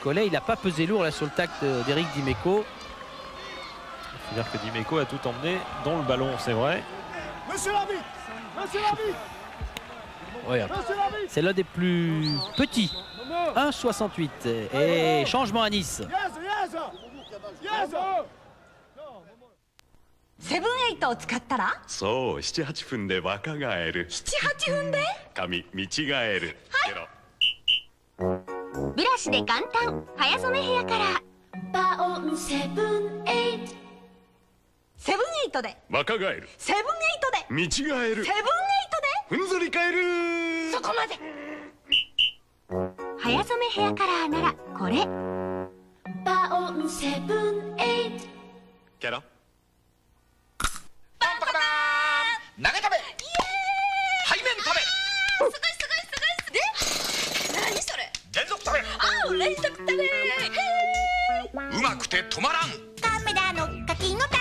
Collet, il n'a pas pesé lourd là sur le tact d'Éric Dimeco. Il faut dire que Dimeco a tout emmené, dont le ballon, c'est vrai. Monsieur l'arbitre, monsieur l'arbitre. Ouais, c'est l'un des plus petits. 1,68. Et changement à Nice. セブンエイトを使ったらそう、7、8分で若返る。7、8分で髪見違える。はい。ブラシで簡単早染めヘアカラーバオンセブンエイト。セブンエイトで若返る。セブンエイトで見違える。セブンエイトでふんぞり返る。そこまで。早染めヘアカラーならこれバオンセブンエイト。キャラパンパカパーン投げ食べイエーイ背面食べすごいすごいすごいで何それ連続食べああ連続食べうまくて止まらん亀田の柿の種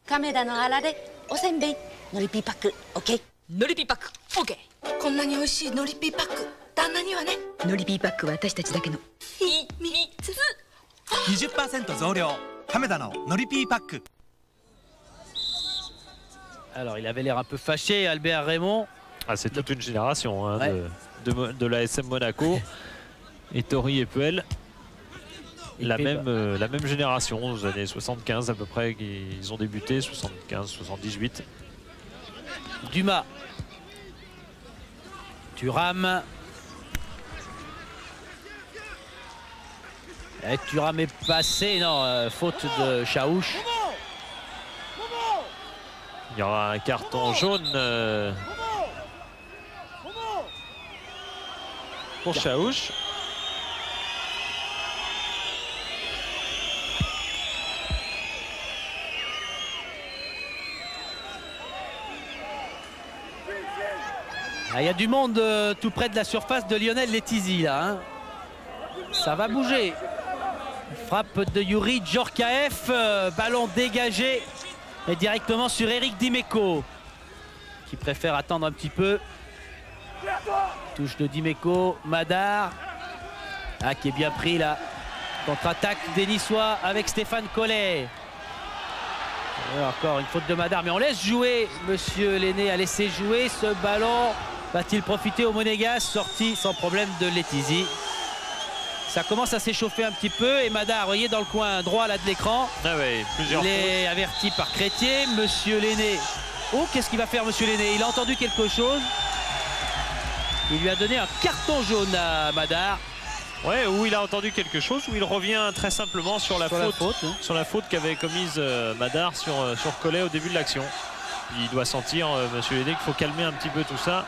亀田のあられおせんべいのりピーパックオッケーのりピーパックオッケーこんなに美味しいのりピーパック旦那にはねのりピーパックは私たちだけの秘密 20% 増量亀田ののりピーパック。 Alors il avait l'air un peu fâché, Albert Raymond. Ah, c'est toute une génération hein, ouais. de l'ASM Monaco. Ettori et Puel. La même génération, aux années 75 à peu près, ils ont débuté, 75, 78. Dumas. Thuram. Et Thuram est passé, non, faute de Chaouch. Il y aura un carton jaune pour Chaouch. Il y a du monde tout près de la surface de Lionel Letizy là. Hein. Ça va bouger. Frappe de Yuri Djorkaeff, ballon dégagé. Et directement sur Éric Dimeco qui préfère attendre un petit peu. Touche de Dimeco, Madar qui est bien pris là. Contre-attaque des Niçois avec Stéphane Collet. Encore une faute de Madar, mais on laisse jouer. Monsieur Lenné a laissé jouer. Ce ballon va-t-il profiter au Monégas? Sorti sans problème de Letizy. Ça commence à s'échauffer un petit peu et Madar, vous voyez dans le coin droit là de l'écran, ah ouais, il est averti par Crétier. Monsieur Lenné, oh qu'est-ce qu'il va faire Monsieur Lenné? Il a entendu quelque chose. Il lui a donné un carton jaune à Madar. Ouais, où il a entendu quelque chose, où il revient très simplement sur la faute qu'avait commise Madar sur Collet au début de l'action. Il doit sentir, monsieur Lenné, qu'il faut calmer un petit peu tout ça.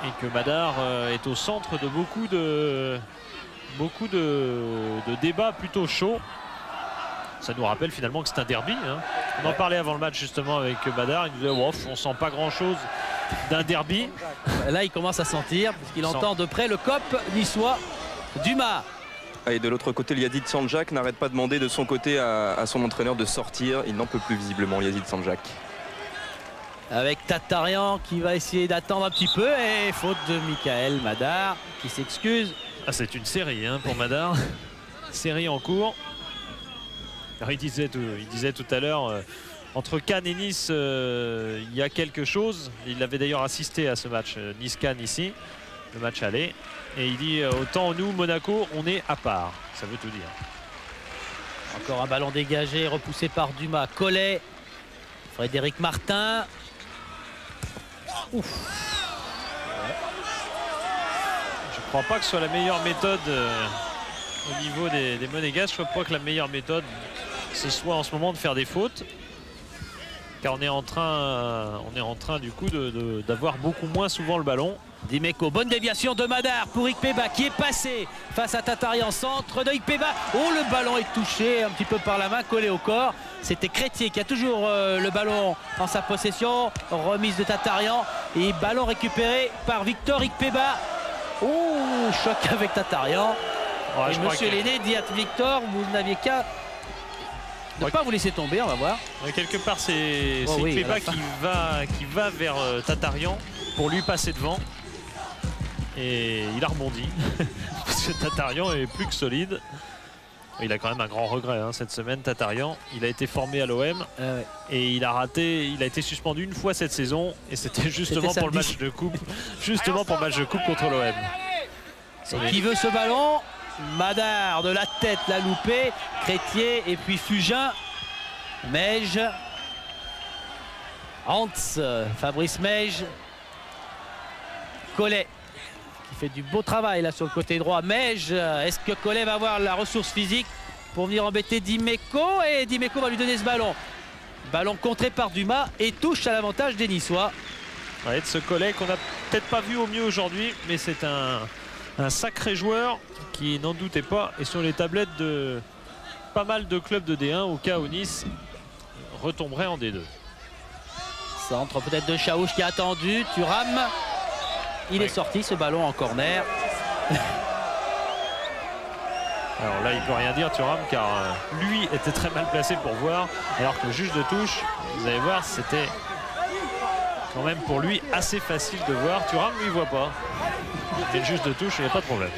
Et que Madar est au centre de beaucoup de débats plutôt chauds. Ça nous rappelle finalement que c'est un derby. Hein. On en parlait avant le match justement avec Madar. Il nous disait, wow, on sent pas grand chose d'un derby. Là, il commence à sentir, puisqu'il entend de près le cop niçois Dumas. Et de l'autre côté, Yazid Sanjak n'arrête pas de demander de son côté à son entraîneur de sortir. Il n'en peut plus visiblement, Yazid Sanjak. Avec Tatarian qui va essayer d'attendre un petit peu. Et faute de Michael Madar qui s'excuse. Ah, c'est une série hein, pour Madar. Série en cours. Alors, il disait tout à l'heure, entre Cannes et Nice, il y a quelque chose. Il avait d'ailleurs assisté à ce match Nice-Cannes ici, le match aller. Et il dit, autant nous, Monaco, on est à part. Ça veut tout dire. Encore un ballon dégagé, repoussé par Dumas. Collet, Frédéric Martin. Ouf. Je ne crois pas que ce soit la meilleure méthode au niveau des Monégasques. Je crois que la meilleure méthode, ce soit en ce moment de faire des fautes. Car on est en train du coup d'avoir beaucoup moins souvent le ballon. Dimeco, bonne déviation de Madar pour Ikpeba qui est passé face à Tatarian, centre de Ikpeba. Oh, le ballon est touché un petit peu par la main, collé au corps. C'était Crétier qui a toujours le ballon en sa possession. Remise de Tatarian et ballon récupéré par Victor Ikpeba. Oh, choc avec Tatarian. Ouais, et monsieur Lenné dit à Victor, vous n'aviez qu'à ne pas vous laisser tomber, on va voir. Ouais, quelque part, c'est Ikpeba qui va vers Tatarian pour lui passer devant. Et il a rebondi parce que Tatarian est plus que solide. Il a quand même un grand regret hein, cette semaine, Tatarian. Il a été formé à l'OM et il a été suspendu une fois cette saison et c'était justement pour le match de coupe, contre l'OM. Qui veut ce ballon? Madar de la tête l'a loupé, Crétier et puis Fugin, Meige, Hans, Fabrice Meige, Collet qui fait du beau travail là sur le côté droit. Meige, est-ce que Collet va avoir la ressource physique pour venir embêter Dimeco? Et Dimeco va lui donner ce ballon. Ballon contré par Dumas et touche à l'avantage des Niçois. Ouais, de ce Collet qu'on n'a peut-être pas vu au mieux aujourd'hui, mais c'est un sacré joueur qui n'en doutait pas et sur les tablettes de pas mal de clubs de D1 au cas où Nice retomberait en D2. Centre peut-être de Chaouch qui a attendu, Thuram. Il est sorti ce ballon en corner. Alors là il ne peut rien dire Thuram car lui était très mal placé pour voir alors que le juge de touche, vous allez voir, c'était quand même pour lui assez facile de voir. Thuram lui il voit pas. Mais le juge de touche, il n'y a pas de problème.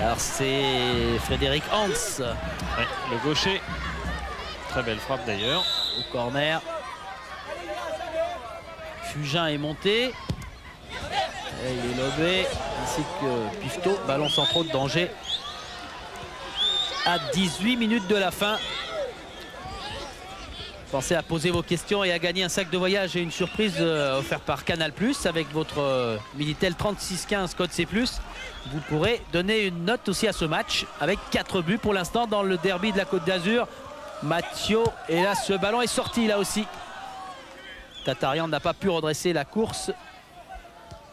Alors c'est Frédéric Hans. Ouais, le gaucher. Très belle frappe d'ailleurs. Au corner. Fugin est monté. Et il est lobé. Ainsi que Pifto. Ballon sans trop de danger. À 18 minutes de la fin. Pensez à poser vos questions et à gagner un sac de voyage et une surprise offerte par Canal+, avec votre Minitel 3615 code C+. Vous pourrez donner une note aussi à ce match avec 4 buts pour l'instant dans le derby de la Côte d'Azur. Mathieu, et là ce ballon est sorti là aussi. Tatarian n'a pas pu redresser la course.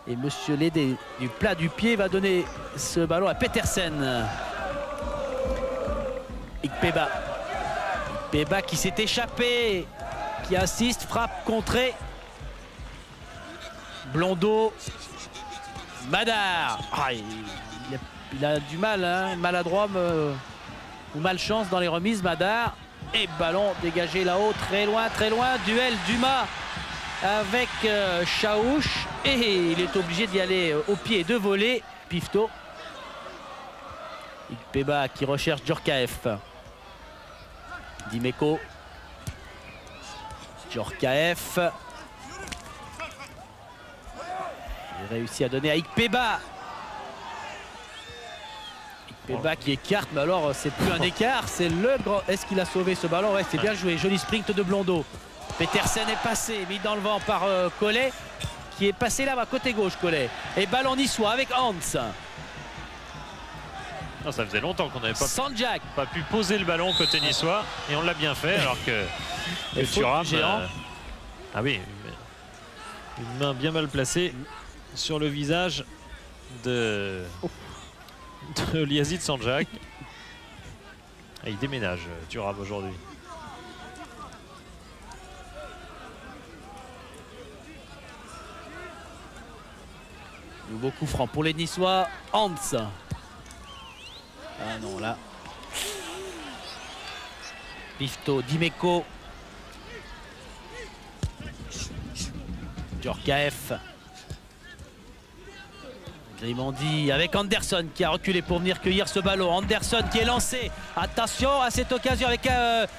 Et monsieur Lédé du plat du pied va donner ce ballon à Petersen. Ikpeba. Ikpeba qui s'est échappé, qui assiste, frappe contrée. Blondeau. Madar. Ah, il a du mal, hein, maladroit ou malchance dans les remises, Madar. Et ballon dégagé là-haut, très loin, duel Dumas avec Chaouch. Et il est obligé d'y aller au pied et de voler. Pifto. Ikpeba qui recherche Djorkaeff. Dimeco. Djorkaeff. Il réussit à donner à Ikpeba. Ikpeba qui écarte, mais alors c'est plus un écart, c'est le grand. Est-ce qu'il a sauvé ce ballon? Ouais, c'est bien joué. Joli sprint de Blondeau. Petersen est passé, mis dans le vent par Collet, qui est passé là-bas, côté gauche, Collet. Et ballon niçois avec Hans. Non, ça faisait longtemps qu'on n'avait pas pu poser le ballon côté niçois. Et on l'a bien fait, alors que Thuram... ah oui, une main bien mal placée sur le visage de Yazid Sanjak. Et il déménage, Thuram, aujourd'hui. Nouveau coup franc pour les Niçois. Hans. Ah non, là. Pifto, Dimeco. Djorkaeff. Grimandi avec Anderson qui a reculé pour venir cueillir ce ballon. Anderson qui est lancé. Attention à cette occasion avec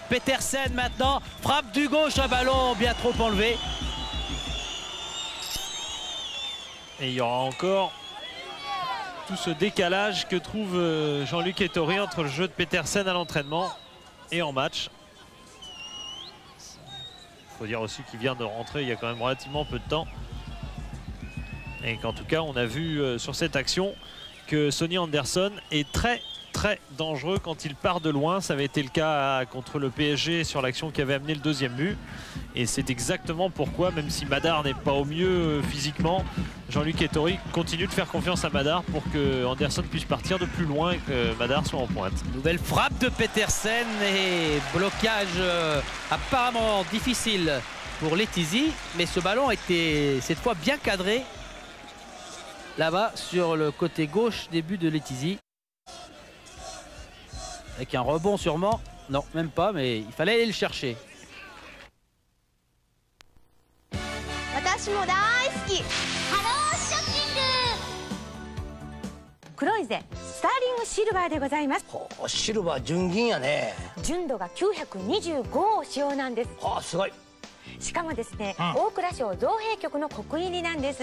Petersen maintenant. Frappe du gauche, un ballon bien trop enlevé. Et il y aura encore tout ce décalage que trouve Jean-Luc Ettori entre le jeu de Petersen à l'entraînement et en match. Il faut dire aussi qu'il vient de rentrer il y a quand même relativement peu de temps. Et qu'en tout cas, on a vu sur cette action que Sonny Anderson est très dangereux quand il part de loin. Ça avait été le cas contre le PSG sur l'action qui avait amené le deuxième but. Et c'est exactement pourquoi, même si Madar n'est pas au mieux physiquement, Jean-Luc Ettori continue de faire confiance à Madar pour que Anderson puisse partir de plus loin et que Madar soit en pointe. Nouvelle frappe de Petersen et blocage apparemment difficile pour Letizy. Mais ce ballon était cette fois bien cadré là-bas sur le côté gauche des buts de Letizy. Avec un rebond sûrement. Non, même pas, mais il fallait aller le chercher. Kuroize, Sterling Silver でございます。シルバー純銀やね。純度が925を使用なんです。はあ、すごい。しかもですね、大蔵省造幣局の刻印入りなんです。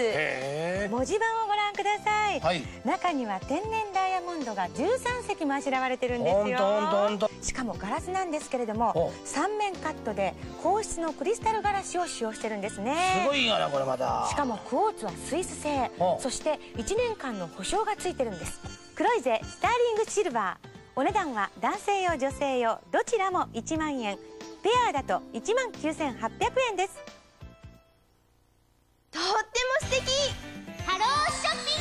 文字盤をご覧ください。はい、中には天然ダイヤモンドが13石もあしらわれてるんですよ。しかもガラスなんですけれども、3面カットで硬質のクリスタルガラスを使用してるんですね。すごいよなこれまた。しかもクォーツはスイス製、そして1年間の保証がついてるんです。黒いぜスターリングシルバー。お値段は男性用女性用どちらも1万円。ペアだと19,800円です。とっても素敵。ハローショッピン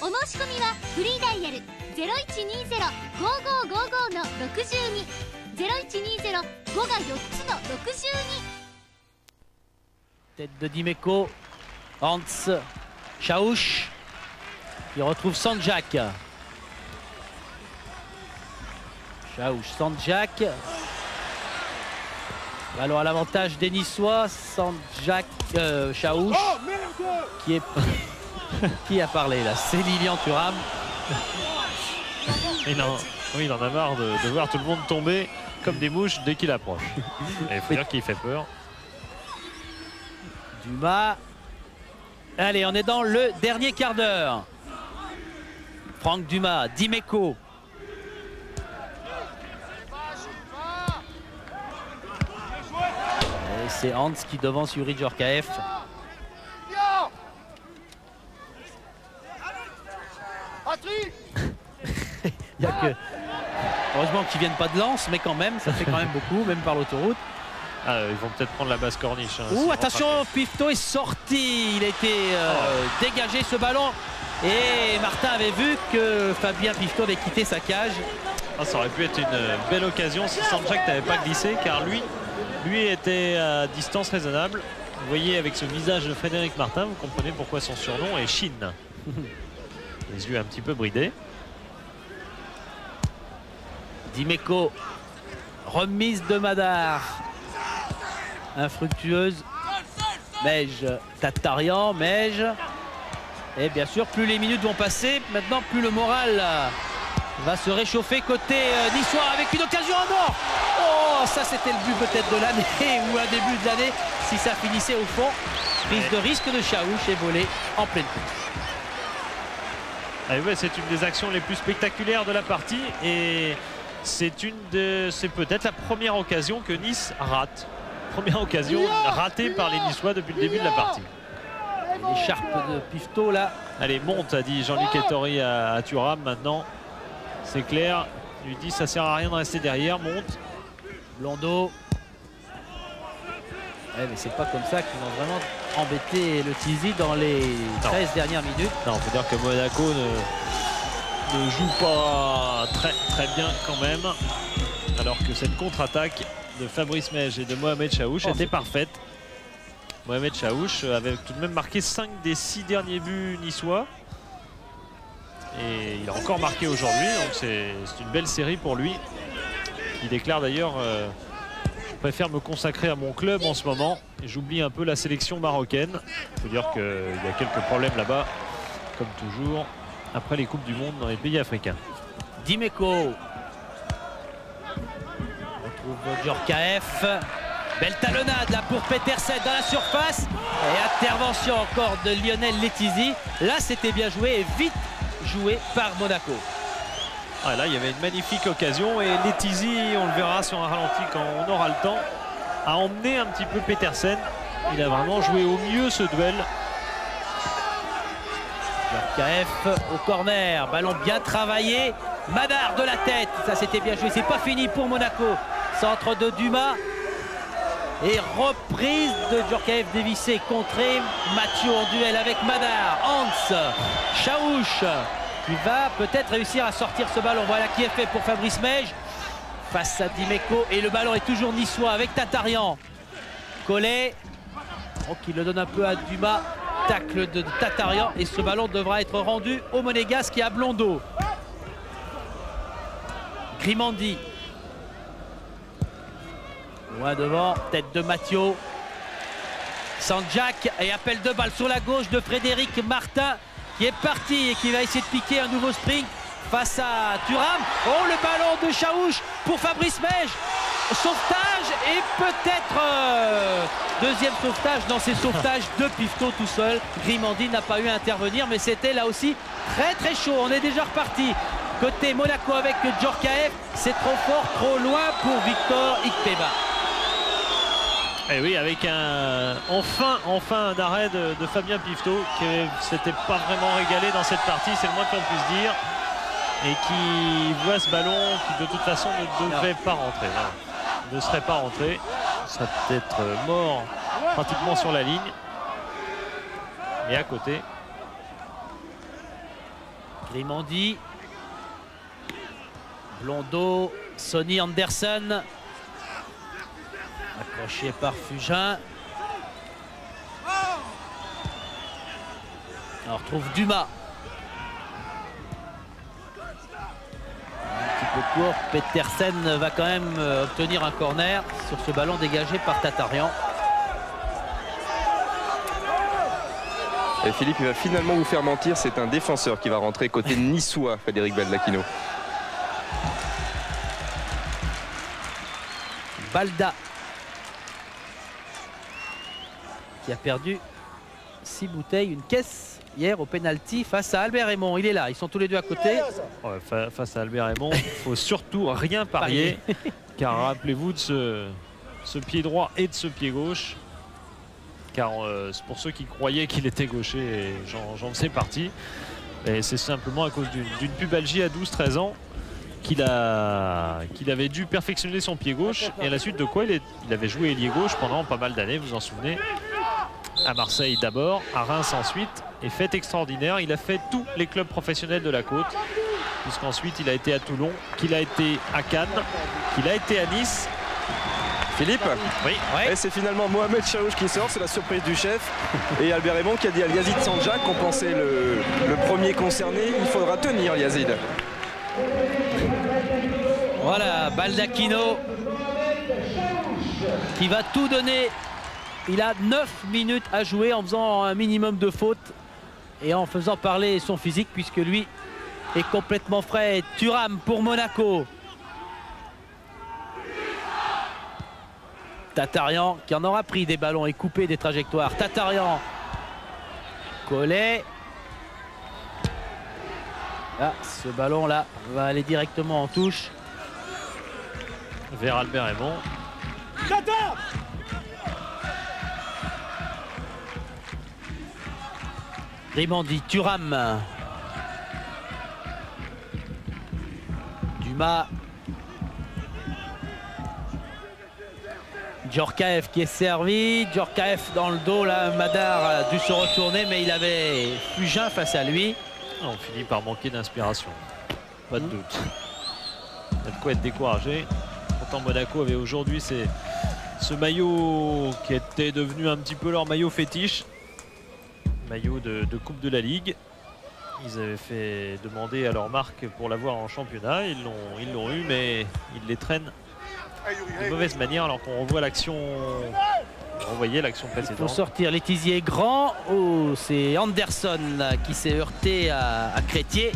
グ。お申し込みはフリーダイヤル0120-5555の62 0120-5が4つの62。Tête de Dimeco, Hans, Chaouch qui retrouve Sanjak. Chaouch, Sanjak. Ballon à l'avantage des Niçois. Sanjak, Chaouch qui est qui a parlé là? C'est Lilian Thuram. Il en a marre de voir tout le monde tomber comme des mouches dès qu'il approche. Il faut dire qu'il fait peur. Dumas. Allez, on est dans le dernier quart d'heure. Franck Dumas, Dimeco. Et c'est Hans qui devance Yuri Djorkaeff. Il y a que... Heureusement qu'ils viennent pas de Lens, mais quand même, ça fait quand même beaucoup, même par l'autoroute. Ah, ils vont peut-être prendre la basse corniche. Hein, ouh, attention, Pifto est sorti. Il a été dégagé ce ballon. Et Martin avait vu que Fabien Pifto avait quitté sa cage. Ah, ça aurait pu être une belle occasion si Sanjak n'avait pas glissé, car lui était à distance raisonnable. Vous voyez avec ce visage de Frédéric Martin, vous comprenez pourquoi son surnom est Chine. Les yeux un petit peu bridés. Dimeco, remise de Madar. Infructueuse. Mej, Tatarian, Mej. Et bien sûr, plus les minutes vont passer, maintenant plus le moral va se réchauffer côté niçois avec une occasion en or. Oh, ça c'était le but peut-être de l'année ou un début de l'année si ça finissait au fond. Prise de risque de Chaouch et volé en pleine course. Ah ouais, c'est une des actions les plus spectaculaires de la partie et c'est peut-être la première occasion que Nice rate. Première occasion ratée par les Niçois depuis le début de la partie. L'écharpe de Pifto là. Allez, monte, a dit Jean-Luc Ettori à Thuram maintenant. C'est clair. Il lui dit ça sert à rien de rester derrière, monte. Blondeau. Ouais, mais c'est pas comme ça qu'ils vont vraiment embêter le Tizi dans les 13 dernières minutes. Non, il faut dire que Monaco ne joue pas très bien quand même. Alors que cette contre-attaque de Fabrice Mej et de Mohamed Chaouch était parfaite. Mohamed Chaouch avait tout de même marqué 5 des 6 derniers buts niçois. Et il a encore marqué aujourd'hui, donc c'est une belle série pour lui. Il déclare d'ailleurs je préfère me consacrer à mon club en ce moment. J'oublie un peu la sélection marocaine. Il faut dire qu'il y a quelques problèmes là-bas, comme toujours, après les Coupes du Monde dans les pays africains. Dimeco. On retrouve Djorkaeff. Belle talonnade là pour Petersen dans la surface. Et intervention encore de Lionel Letizy. Là, c'était bien joué et vite joué par Monaco. Ah, là, il y avait une magnifique occasion et Letizy, on le verra sur un ralenti quand on aura le temps, a emmené un petit peu Petersen. Il a vraiment joué au mieux ce duel. KF au corner, ballon bien travaillé. Madar de la tête, ça c'était bien joué. C'est pas fini pour Monaco. Centre de Dumas. Et reprise de Djorkaeff dévissé, contré. Mathieu en duel avec Madar. Hans, Chaouch qui va peut-être réussir à sortir ce ballon. Voilà qui est fait pour Fabrice Mej face à Dimeco. Et le ballon est toujours niçois avec Tatarian. Collet, qui le donne un peu à Dumas. Tacle de Tatarian. Et ce ballon devra être rendu au Monégasque et à Blondeau. Grimandi. Loin devant, tête de Mathieu. Sanjak et appel de balle sur la gauche de Frédéric Martin qui est parti et qui va essayer de piquer un nouveau sprint face à Thuram. Oh, le ballon de Chaouch pour Fabrice Mej. Sauvetage et peut-être deuxième sauvetage. Non, c'est sauvetage de Pifto tout seul. Grimandi n'a pas eu à intervenir, mais c'était là aussi très chaud. On est déjà reparti. Côté Monaco avec Djorkaeff, c'est trop fort, trop loin pour Victor Ikpeba. Et oui, avec enfin un arrêt de Fabien Pifto qui s'était pas vraiment régalé dans cette partie, c'est le moins qu'on puisse dire, et qui voit ce ballon qui de toute façon ne devrait pas rentrer. Non, ne serait pas rentré, il serait peut-être mort pratiquement sur la ligne. Et à côté, Grimandi, Blondeau, Sonny Anderson. Accroché par Fugin. On retrouve Dumas. Un petit peu court. Petersen va quand même obtenir un corner sur ce ballon dégagé par Tatarian. Et Philippe, il va finalement vous faire mentir. C'est un défenseur qui va rentrer côté niçois, Frédéric Baldacchino. Balda. Qui a perdu 6 bouteilles, une caisse hier au pénalty face à Albert Raymond. Il est là, ils sont tous les deux à côté. Ouais, face à Albert Raymond, il ne faut surtout rien parier. Car rappelez-vous de ce pied droit et de ce pied gauche. Car c'est pour ceux qui croyaient qu'il était gaucher, et j'en faisais partie. Et c'est simplement à cause d'une pubalgie à 12-13 ans qu'il avait dû perfectionner son pied gauche. Et à la suite de quoi il avait joué ailier gauche pendant pas mal d'années, vous vous en souvenez. À Marseille d'abord, à Reims ensuite, et fait extraordinaire. Il a fait tous les clubs professionnels de la côte, puisqu'ensuite il a été à Toulon, qu'il a été à Cannes, qu'il a été à Nice. Philippe, oui. Et c'est finalement Mohamed Chaouch qui sort, c'est la surprise du chef. Et Albert Raymond qui a dit à Yazid Sanjak, qu'on pensait le premier concerné, il faudra tenir Yazid. Voilà, Baldacchino qui va tout donner. Il a 9 minutes à jouer en faisant un minimum de fautes et en faisant parler son physique, puisque lui est complètement frais. Thuram pour Monaco. Tatarian qui en aura pris des ballons et coupé des trajectoires. Tatarian. Collet. Ah, ce ballon là va aller directement en touche. Vers Albert Raymond. Grimandi, Thuram. Dumas. Djorkaeff qui est servi. Djorkaeff dans le dos. Là, Madar a dû se retourner, mais il avait Fugin face à lui. On finit par manquer d'inspiration. Pas de doute. Il y a de quoi être découragé. Pourtant, Monaco avait aujourd'hui ce maillot qui était devenu un petit peu leur maillot fétiche. Maillot de Coupe de la Ligue. Ils avaient fait demander à leur marque pour l'avoir en championnat. Ils l'ont eu, mais ils les traînent de mauvaise manière alors qu'on revoit l'action. On voyait l'action précédente. Pour sortir, Letizia est grand. Oh, c'est Anderson qui s'est heurté à Crétier.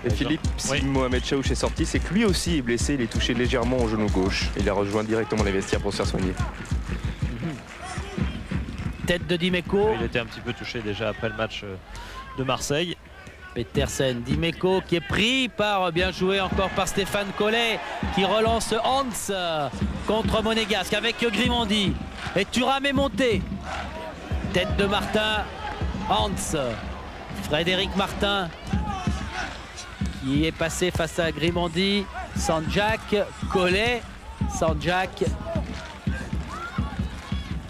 Et Philippe, si Mohamed Chaouch est sorti, c'est que lui aussi est blessé. Il est touché légèrement au genou gauche. Il a rejoint directement les vestiaires pour se faire soigner. Tête de Dimeco. Il était un petit peu touché déjà après le match de Marseille. Petersen, Dimeco qui est pris par, bien joué encore par Stéphane Collet qui relance Hans contre Monégasque avec Grimandi. Et Thuram est monté. Tête de Martin, Hans. Frédéric Martin qui est passé face à Grimandi. Sanjak, Collet, Sanjak.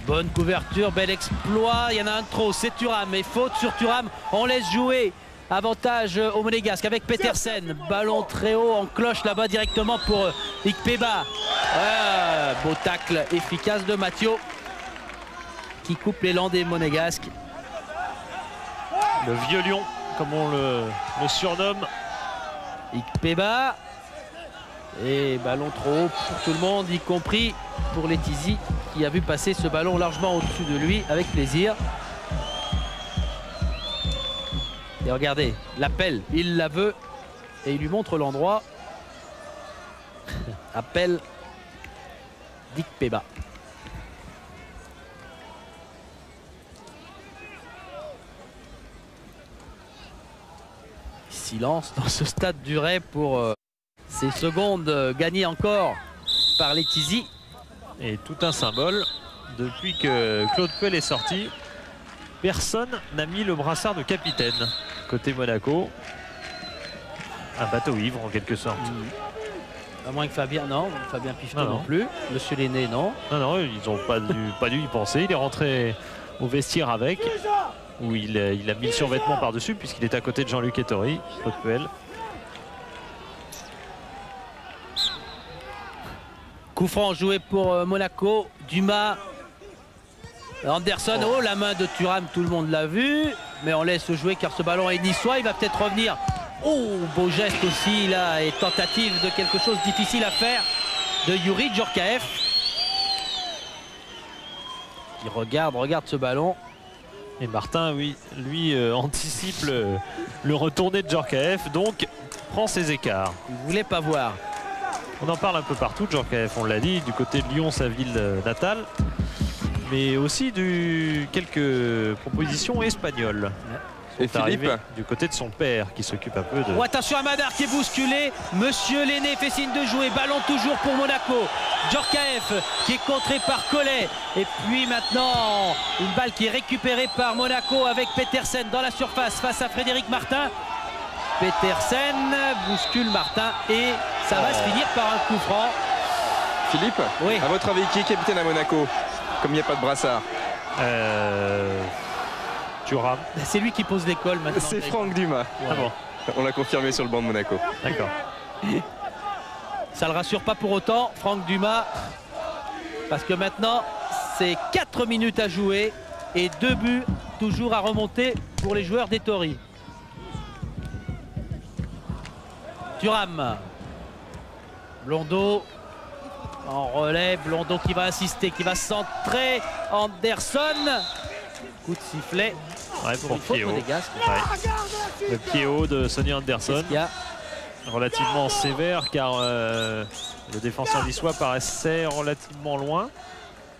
Bonne couverture, bel exploit. Il y en a un de trop, c'est Thuram. Et faute sur Thuram, on laisse jouer. Avantage au Monégasque avec Petersen. Ballon très haut en cloche là-bas directement pour Ikpeba. Beau tacle efficace de Mathieu qui coupe l'élan des Monégasques. Le vieux lion, comme on le surnomme. Ikpeba. Et ballon trop haut pour tout le monde, y compris pour Letizia qui a vu passer ce ballon largement au-dessus de lui avec plaisir. Et regardez, l'appel, il la veut et il lui montre l'endroit. Appel d'Ikpeba. Silence dans ce stade du Ray pour ces secondes gagnées encore par Letizia. Et tout un symbole, depuis que Claude Puel est sorti, personne n'a mis le brassard de capitaine côté Monaco. Un bateau ivre en quelque sorte. À moins que Fabien, non, Fabien Pifton non plus. Monsieur Lenné, non. Non, ils n'ont pas dû y penser. Il est rentré au vestiaire avec, où il a mis le survêtement par-dessus puisqu'il est à côté de Jean-Luc Ettori, Claude Puel. Coup franc joué pour Monaco. Dumas. Anderson, oh la main de Thuram, tout le monde l'a vu. Mais on laisse jouer car ce ballon est niçois. Il va peut-être revenir. Oh, beau geste aussi là et tentative de quelque chose de difficile à faire de Youri Djorkaeff. Qui regarde ce ballon. Et Martin, oui, lui anticipe le retourné de Djorkaeff, donc prend ses écarts. Il ne voulait pas voir. On en parle un peu partout, Djorkaeff, on l'a dit, du côté de Lyon, sa ville natale, mais aussi quelques propositions espagnoles. Et Philippe, du côté de son père qui s'occupe un peu de... Oh, attention à Madar qui est bousculé. Monsieur Lenné fait signe de jouer. Ballon toujours pour Monaco. Djorkaeff qui est contré par Collet. Et puis maintenant, une balle qui est récupérée par Monaco avec Petersen dans la surface face à Frédéric Martin. Petersen bouscule Martin et ça va se finir par un coup franc. Philippe, oui. À votre avis, qui est capitaine à Monaco, comme il n'y a pas de brassard? Thuram. C'est lui qui pose l'école maintenant. C'est Franck Dumas. Ouais. Ah bon. On l'a confirmé sur le banc de Monaco. D'accord. Ça ne le rassure pas pour autant, Franck Dumas. Parce que maintenant, c'est 4 minutes à jouer et 2 buts toujours à remonter pour les joueurs d'Ettori. Thuram. Blondeau en relais. Blondeau qui va assister, qui va centrer. Anderson. Coup de sifflet. Ouais, pour pied haut. Ouais. Le pied haut de Sonny Anderson. Relativement sévère car le défenseur niçois paraissait relativement loin.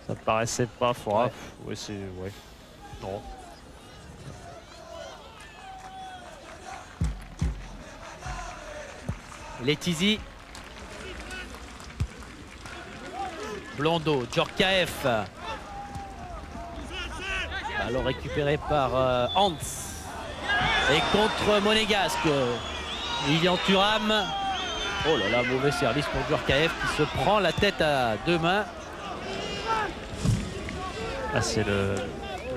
Ça ne paraissait pas fort. Ouais. Ouais, c'est... Ouais. Non. Letizia. Blondeau, Djorkaeff. Ballon récupéré par Hans. Et contre Monégasque, Lilian Thuram. Oh là là, mauvais service pour Djorkaeff qui se prend la tête à deux mains. Ah, c'est le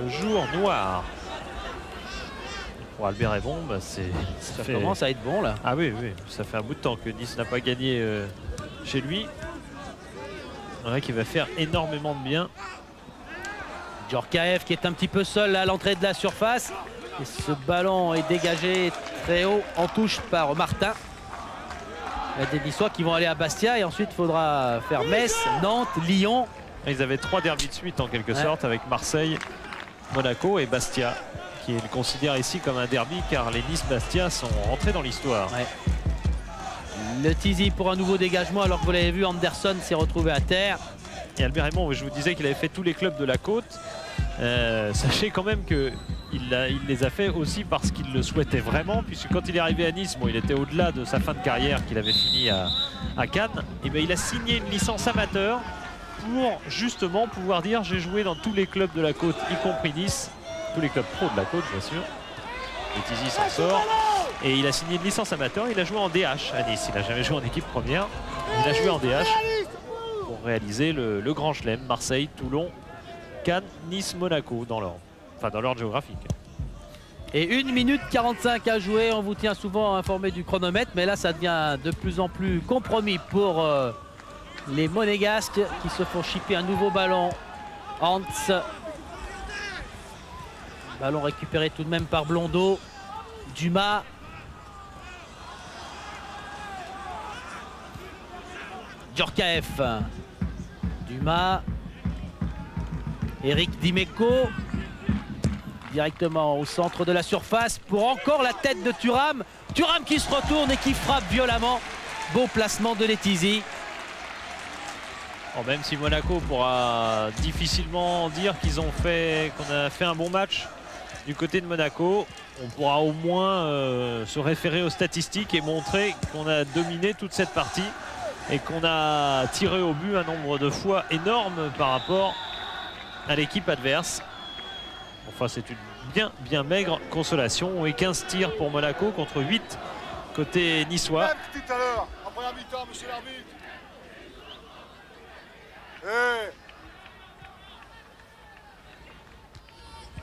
jour noir. Pour Albert Aymon, bah ça commence à être bon là. Ah oui, oui, ça fait un bout de temps que Nice n'a pas gagné chez lui. C'est vrai qu'il va faire énormément de bien. Djorkaeff qui est un petit peu seul à l'entrée de la surface. Et ce ballon est dégagé très haut en touche par Martin. Il y a des Niçois qui vont aller à Bastia et ensuite il faudra faire Metz, Nantes, Lyon. Ils avaient 3 derbys de suite en quelque sorte avec Marseille, Monaco et Bastia, qui est considéré ici comme un derby car les Nice-Bastia sont rentrés dans l'histoire. Ouais. Le Tizi pour un nouveau dégagement alors que vous l'avez vu, Anderson s'est retrouvé à terre. Et Albert Aymon, je vous disais qu'il avait fait tous les clubs de la côte. Sachez quand même qu'il les a fait aussi parce qu'il le souhaitait vraiment, puisque quand il est arrivé à Nice, bon, il était au-delà de sa fin de carrière qu'il avait fini à Cannes, et bien, il a signé une licence amateur pour justement pouvoir dire j'ai joué dans tous les clubs de la côte, y compris Nice, tous les clubs pro de la côte bien sûr. Le Tizi s'en sort et il a signé une licence amateur, il a joué en DH à Nice, il n'a jamais joué en équipe première, il a joué en DH pour réaliser le Grand Chelem, Marseille, Toulon, Cannes, Nice, Monaco dans l'ordre géographique. Et 1 minute 45 à jouer, on vous tient souvent informé du chronomètre, mais là ça devient de plus en plus compromis pour les Monégasques qui se font chipper un nouveau ballon. Hans. Ballon récupéré tout de même par Blondeau. Dumas. Djorkaeff. Dumas. Eric Dimeco. Directement au centre de la surface pour encore la tête de Thuram. Thuram qui se retourne et qui frappe violemment. Beau placement de Letizy. Oh, même si Monaco pourra difficilement dire qu'on a fait un bon match du côté de Monaco, on pourra au moins se référer aux statistiques et montrer qu'on a dominé toute cette partie et qu'on a tiré au but un nombre de fois énorme par rapport à l'équipe adverse. Enfin, c'est une bien maigre consolation et 15 tirs pour Monaco contre 8 côté niçois. Tout à l'heure, en première mi-temps, monsieur l'arbitre.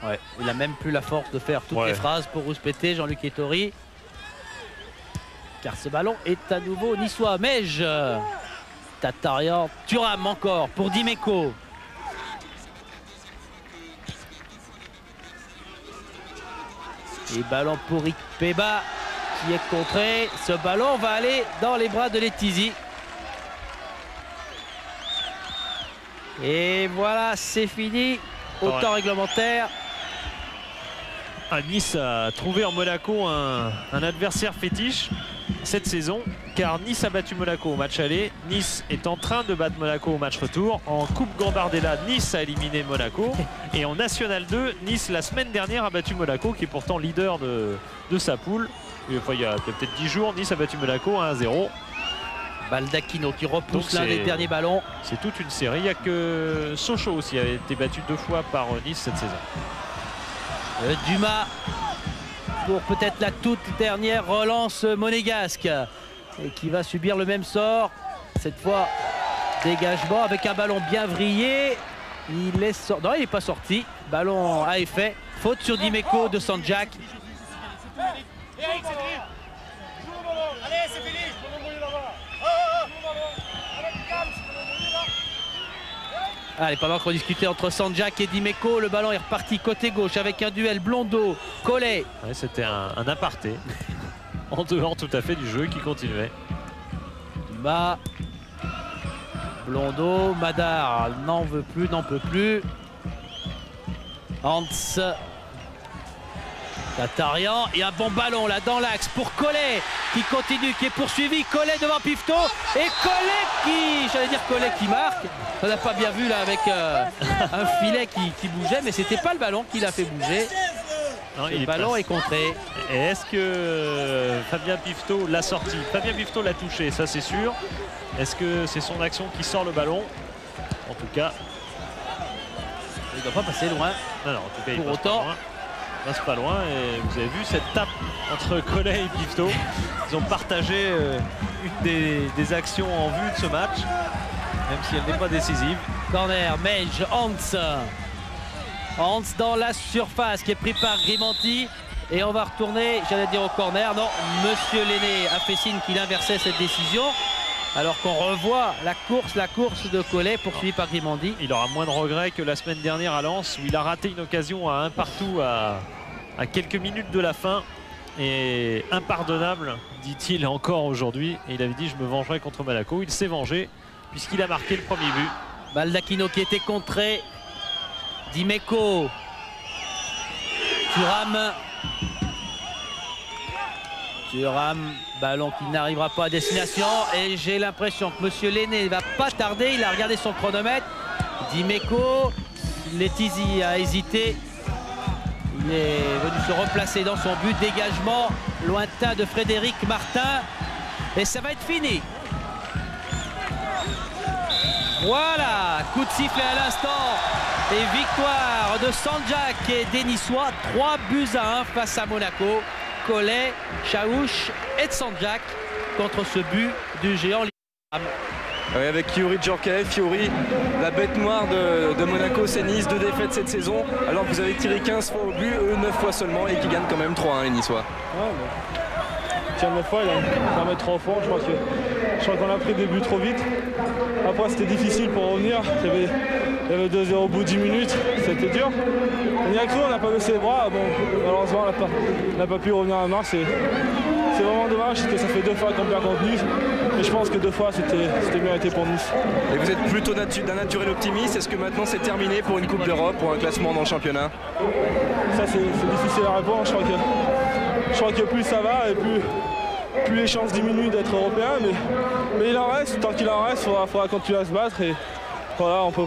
Ouais, il n'a même plus la force de faire toutes les phrases pour rouspéter Jean-Luc Ettori. Car ce ballon est à nouveau niçois. Mej, Tatarian, Thuram encore pour Dimeco. Et ballon pour Rick Peba qui est contré. Ce ballon va aller dans les bras de Letizy. Et voilà, c'est fini au temps réglementaire. Nice a trouvé en Monaco un adversaire fétiche cette saison, car Nice a battu Monaco au match aller. Nice est en train de battre Monaco au match retour. En Coupe Gambardella, Nice a éliminé Monaco. Et en National 2, Nice la semaine dernière a battu Monaco, qui est pourtant leader de sa poule. Enfin, il y a peut-être 10 jours, Nice a battu Monaco 1-0. Baldacchino qui repousse l'un des derniers ballons. C'est toute une série. Il n'y a que Sochaux aussi qui a été battu 2 fois par Nice cette saison. Dumas pour peut-être la toute dernière relance monégasque et qui va subir le même sort. Cette fois, dégagement avec un ballon bien vrillé. Il est sorti. Non, il n'est pas sorti. Ballon à effet. Faute sur Dimeco de Sanjak. Allez, c'est fini. Allez, pendant qu'on discutait entre Sanjak et Dimeco, le ballon est reparti côté gauche avec un duel Blondeau, Collet. Ouais, c'était un aparté en dehors tout à fait du jeu qui continuait. Dumas, Blondeau, Madar n'en veut plus, n'en peut plus. Hans, Tatarian et un bon ballon là dans l'axe pour Collet qui continue, qui est poursuivi. Collet devant Pifto et Collet qui marque. On n'a pas bien vu là avec un filet qui bougeait, mais c'était pas le ballon qui l'a fait bouger. Non, le ballon est contré. Et est-ce que Fabien Pifto l'a sorti? Fabien Pifto l'a touché, ça c'est sûr. Est-ce que c'est son action qui sort le ballon? En tout cas, il ne doit pas passer loin. Non, en tout cas, pour autant, passe pas loin. Et vous avez vu cette tape entre Collet et Pifto. Ils ont partagé une des actions en vue de ce match, même si elle n'est pas décisive. Corner, Mage, Hans. Hans dans la surface qui est pris par Grimanti. Et on va retourner, j'allais dire au corner. Non, Monsieur Lenné a fait signe qu'il inversait cette décision. Alors qu'on revoit la course de Collet poursuivie par Grimanti. Il aura moins de regrets que la semaine dernière à Lens où il a raté une occasion à un partout à quelques minutes de la fin. Et impardonnable, dit-il encore aujourd'hui. Et il avait dit je me vengerai contre Monaco. Il s'est vengé puisqu'il a marqué le premier but. Baldacchino qui était contré. Dimeco. Thuram, ballon qui n'arrivera pas à destination. Et j'ai l'impression que Monsieur Lenné ne va pas tarder. Il a regardé son chronomètre. Dimeco, Letizy a hésité. Il est venu se replacer dans son but. Dégagement lointain de Frédéric Martin. Et ça va être fini. Voilà, coup de sifflet à l'instant. Et victoire de Sanjak et des Niçois. 3-1 face à Monaco. Collet, Chaouch et Sanjak contre ce but du géant. Oui, avec Fiori Djorkaeff. Fiori, la bête noire de Monaco, c'est Nice, 2 défaites cette saison. Alors que vous avez tiré 15 fois au but, eux 9 fois seulement, et qui gagnent quand même 3-1 les Niçois. Ouais, mais... Tiens, 9 fois, il a un mètre trop fort. Je crois qu'on a pris des buts trop vite. Après, c'était difficile pour revenir. Il y avait 2-0 au bout de 10 minutes. C'était dur. On y a cru, on n'a pas baissé les bras. Bon, malheureusement, on n'a pas pu revenir à la marque. C'est vraiment dommage parce que ça fait 2 fois qu'on perd contre Nice. Mais je pense que 2 fois, c'était mérité pour Nice. Et vous êtes plutôt d'un naturel optimiste. Est-ce que maintenant c'est terminé pour une Coupe d'Europe, pour un classement dans le championnat? Ça, c'est difficile à répondre. Je crois que plus ça va et plus les chances diminuent d'être européen. Mais il en reste. Tant qu'il en reste, il faudra continuer à se battre. Et voilà, on peut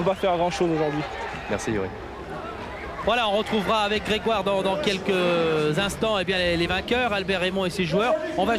pas faire grand-chose aujourd'hui. Merci, Yuri. Voilà, on retrouvera avec Grégoire dans quelques instants les vainqueurs, Albert Raymond et ses joueurs. On va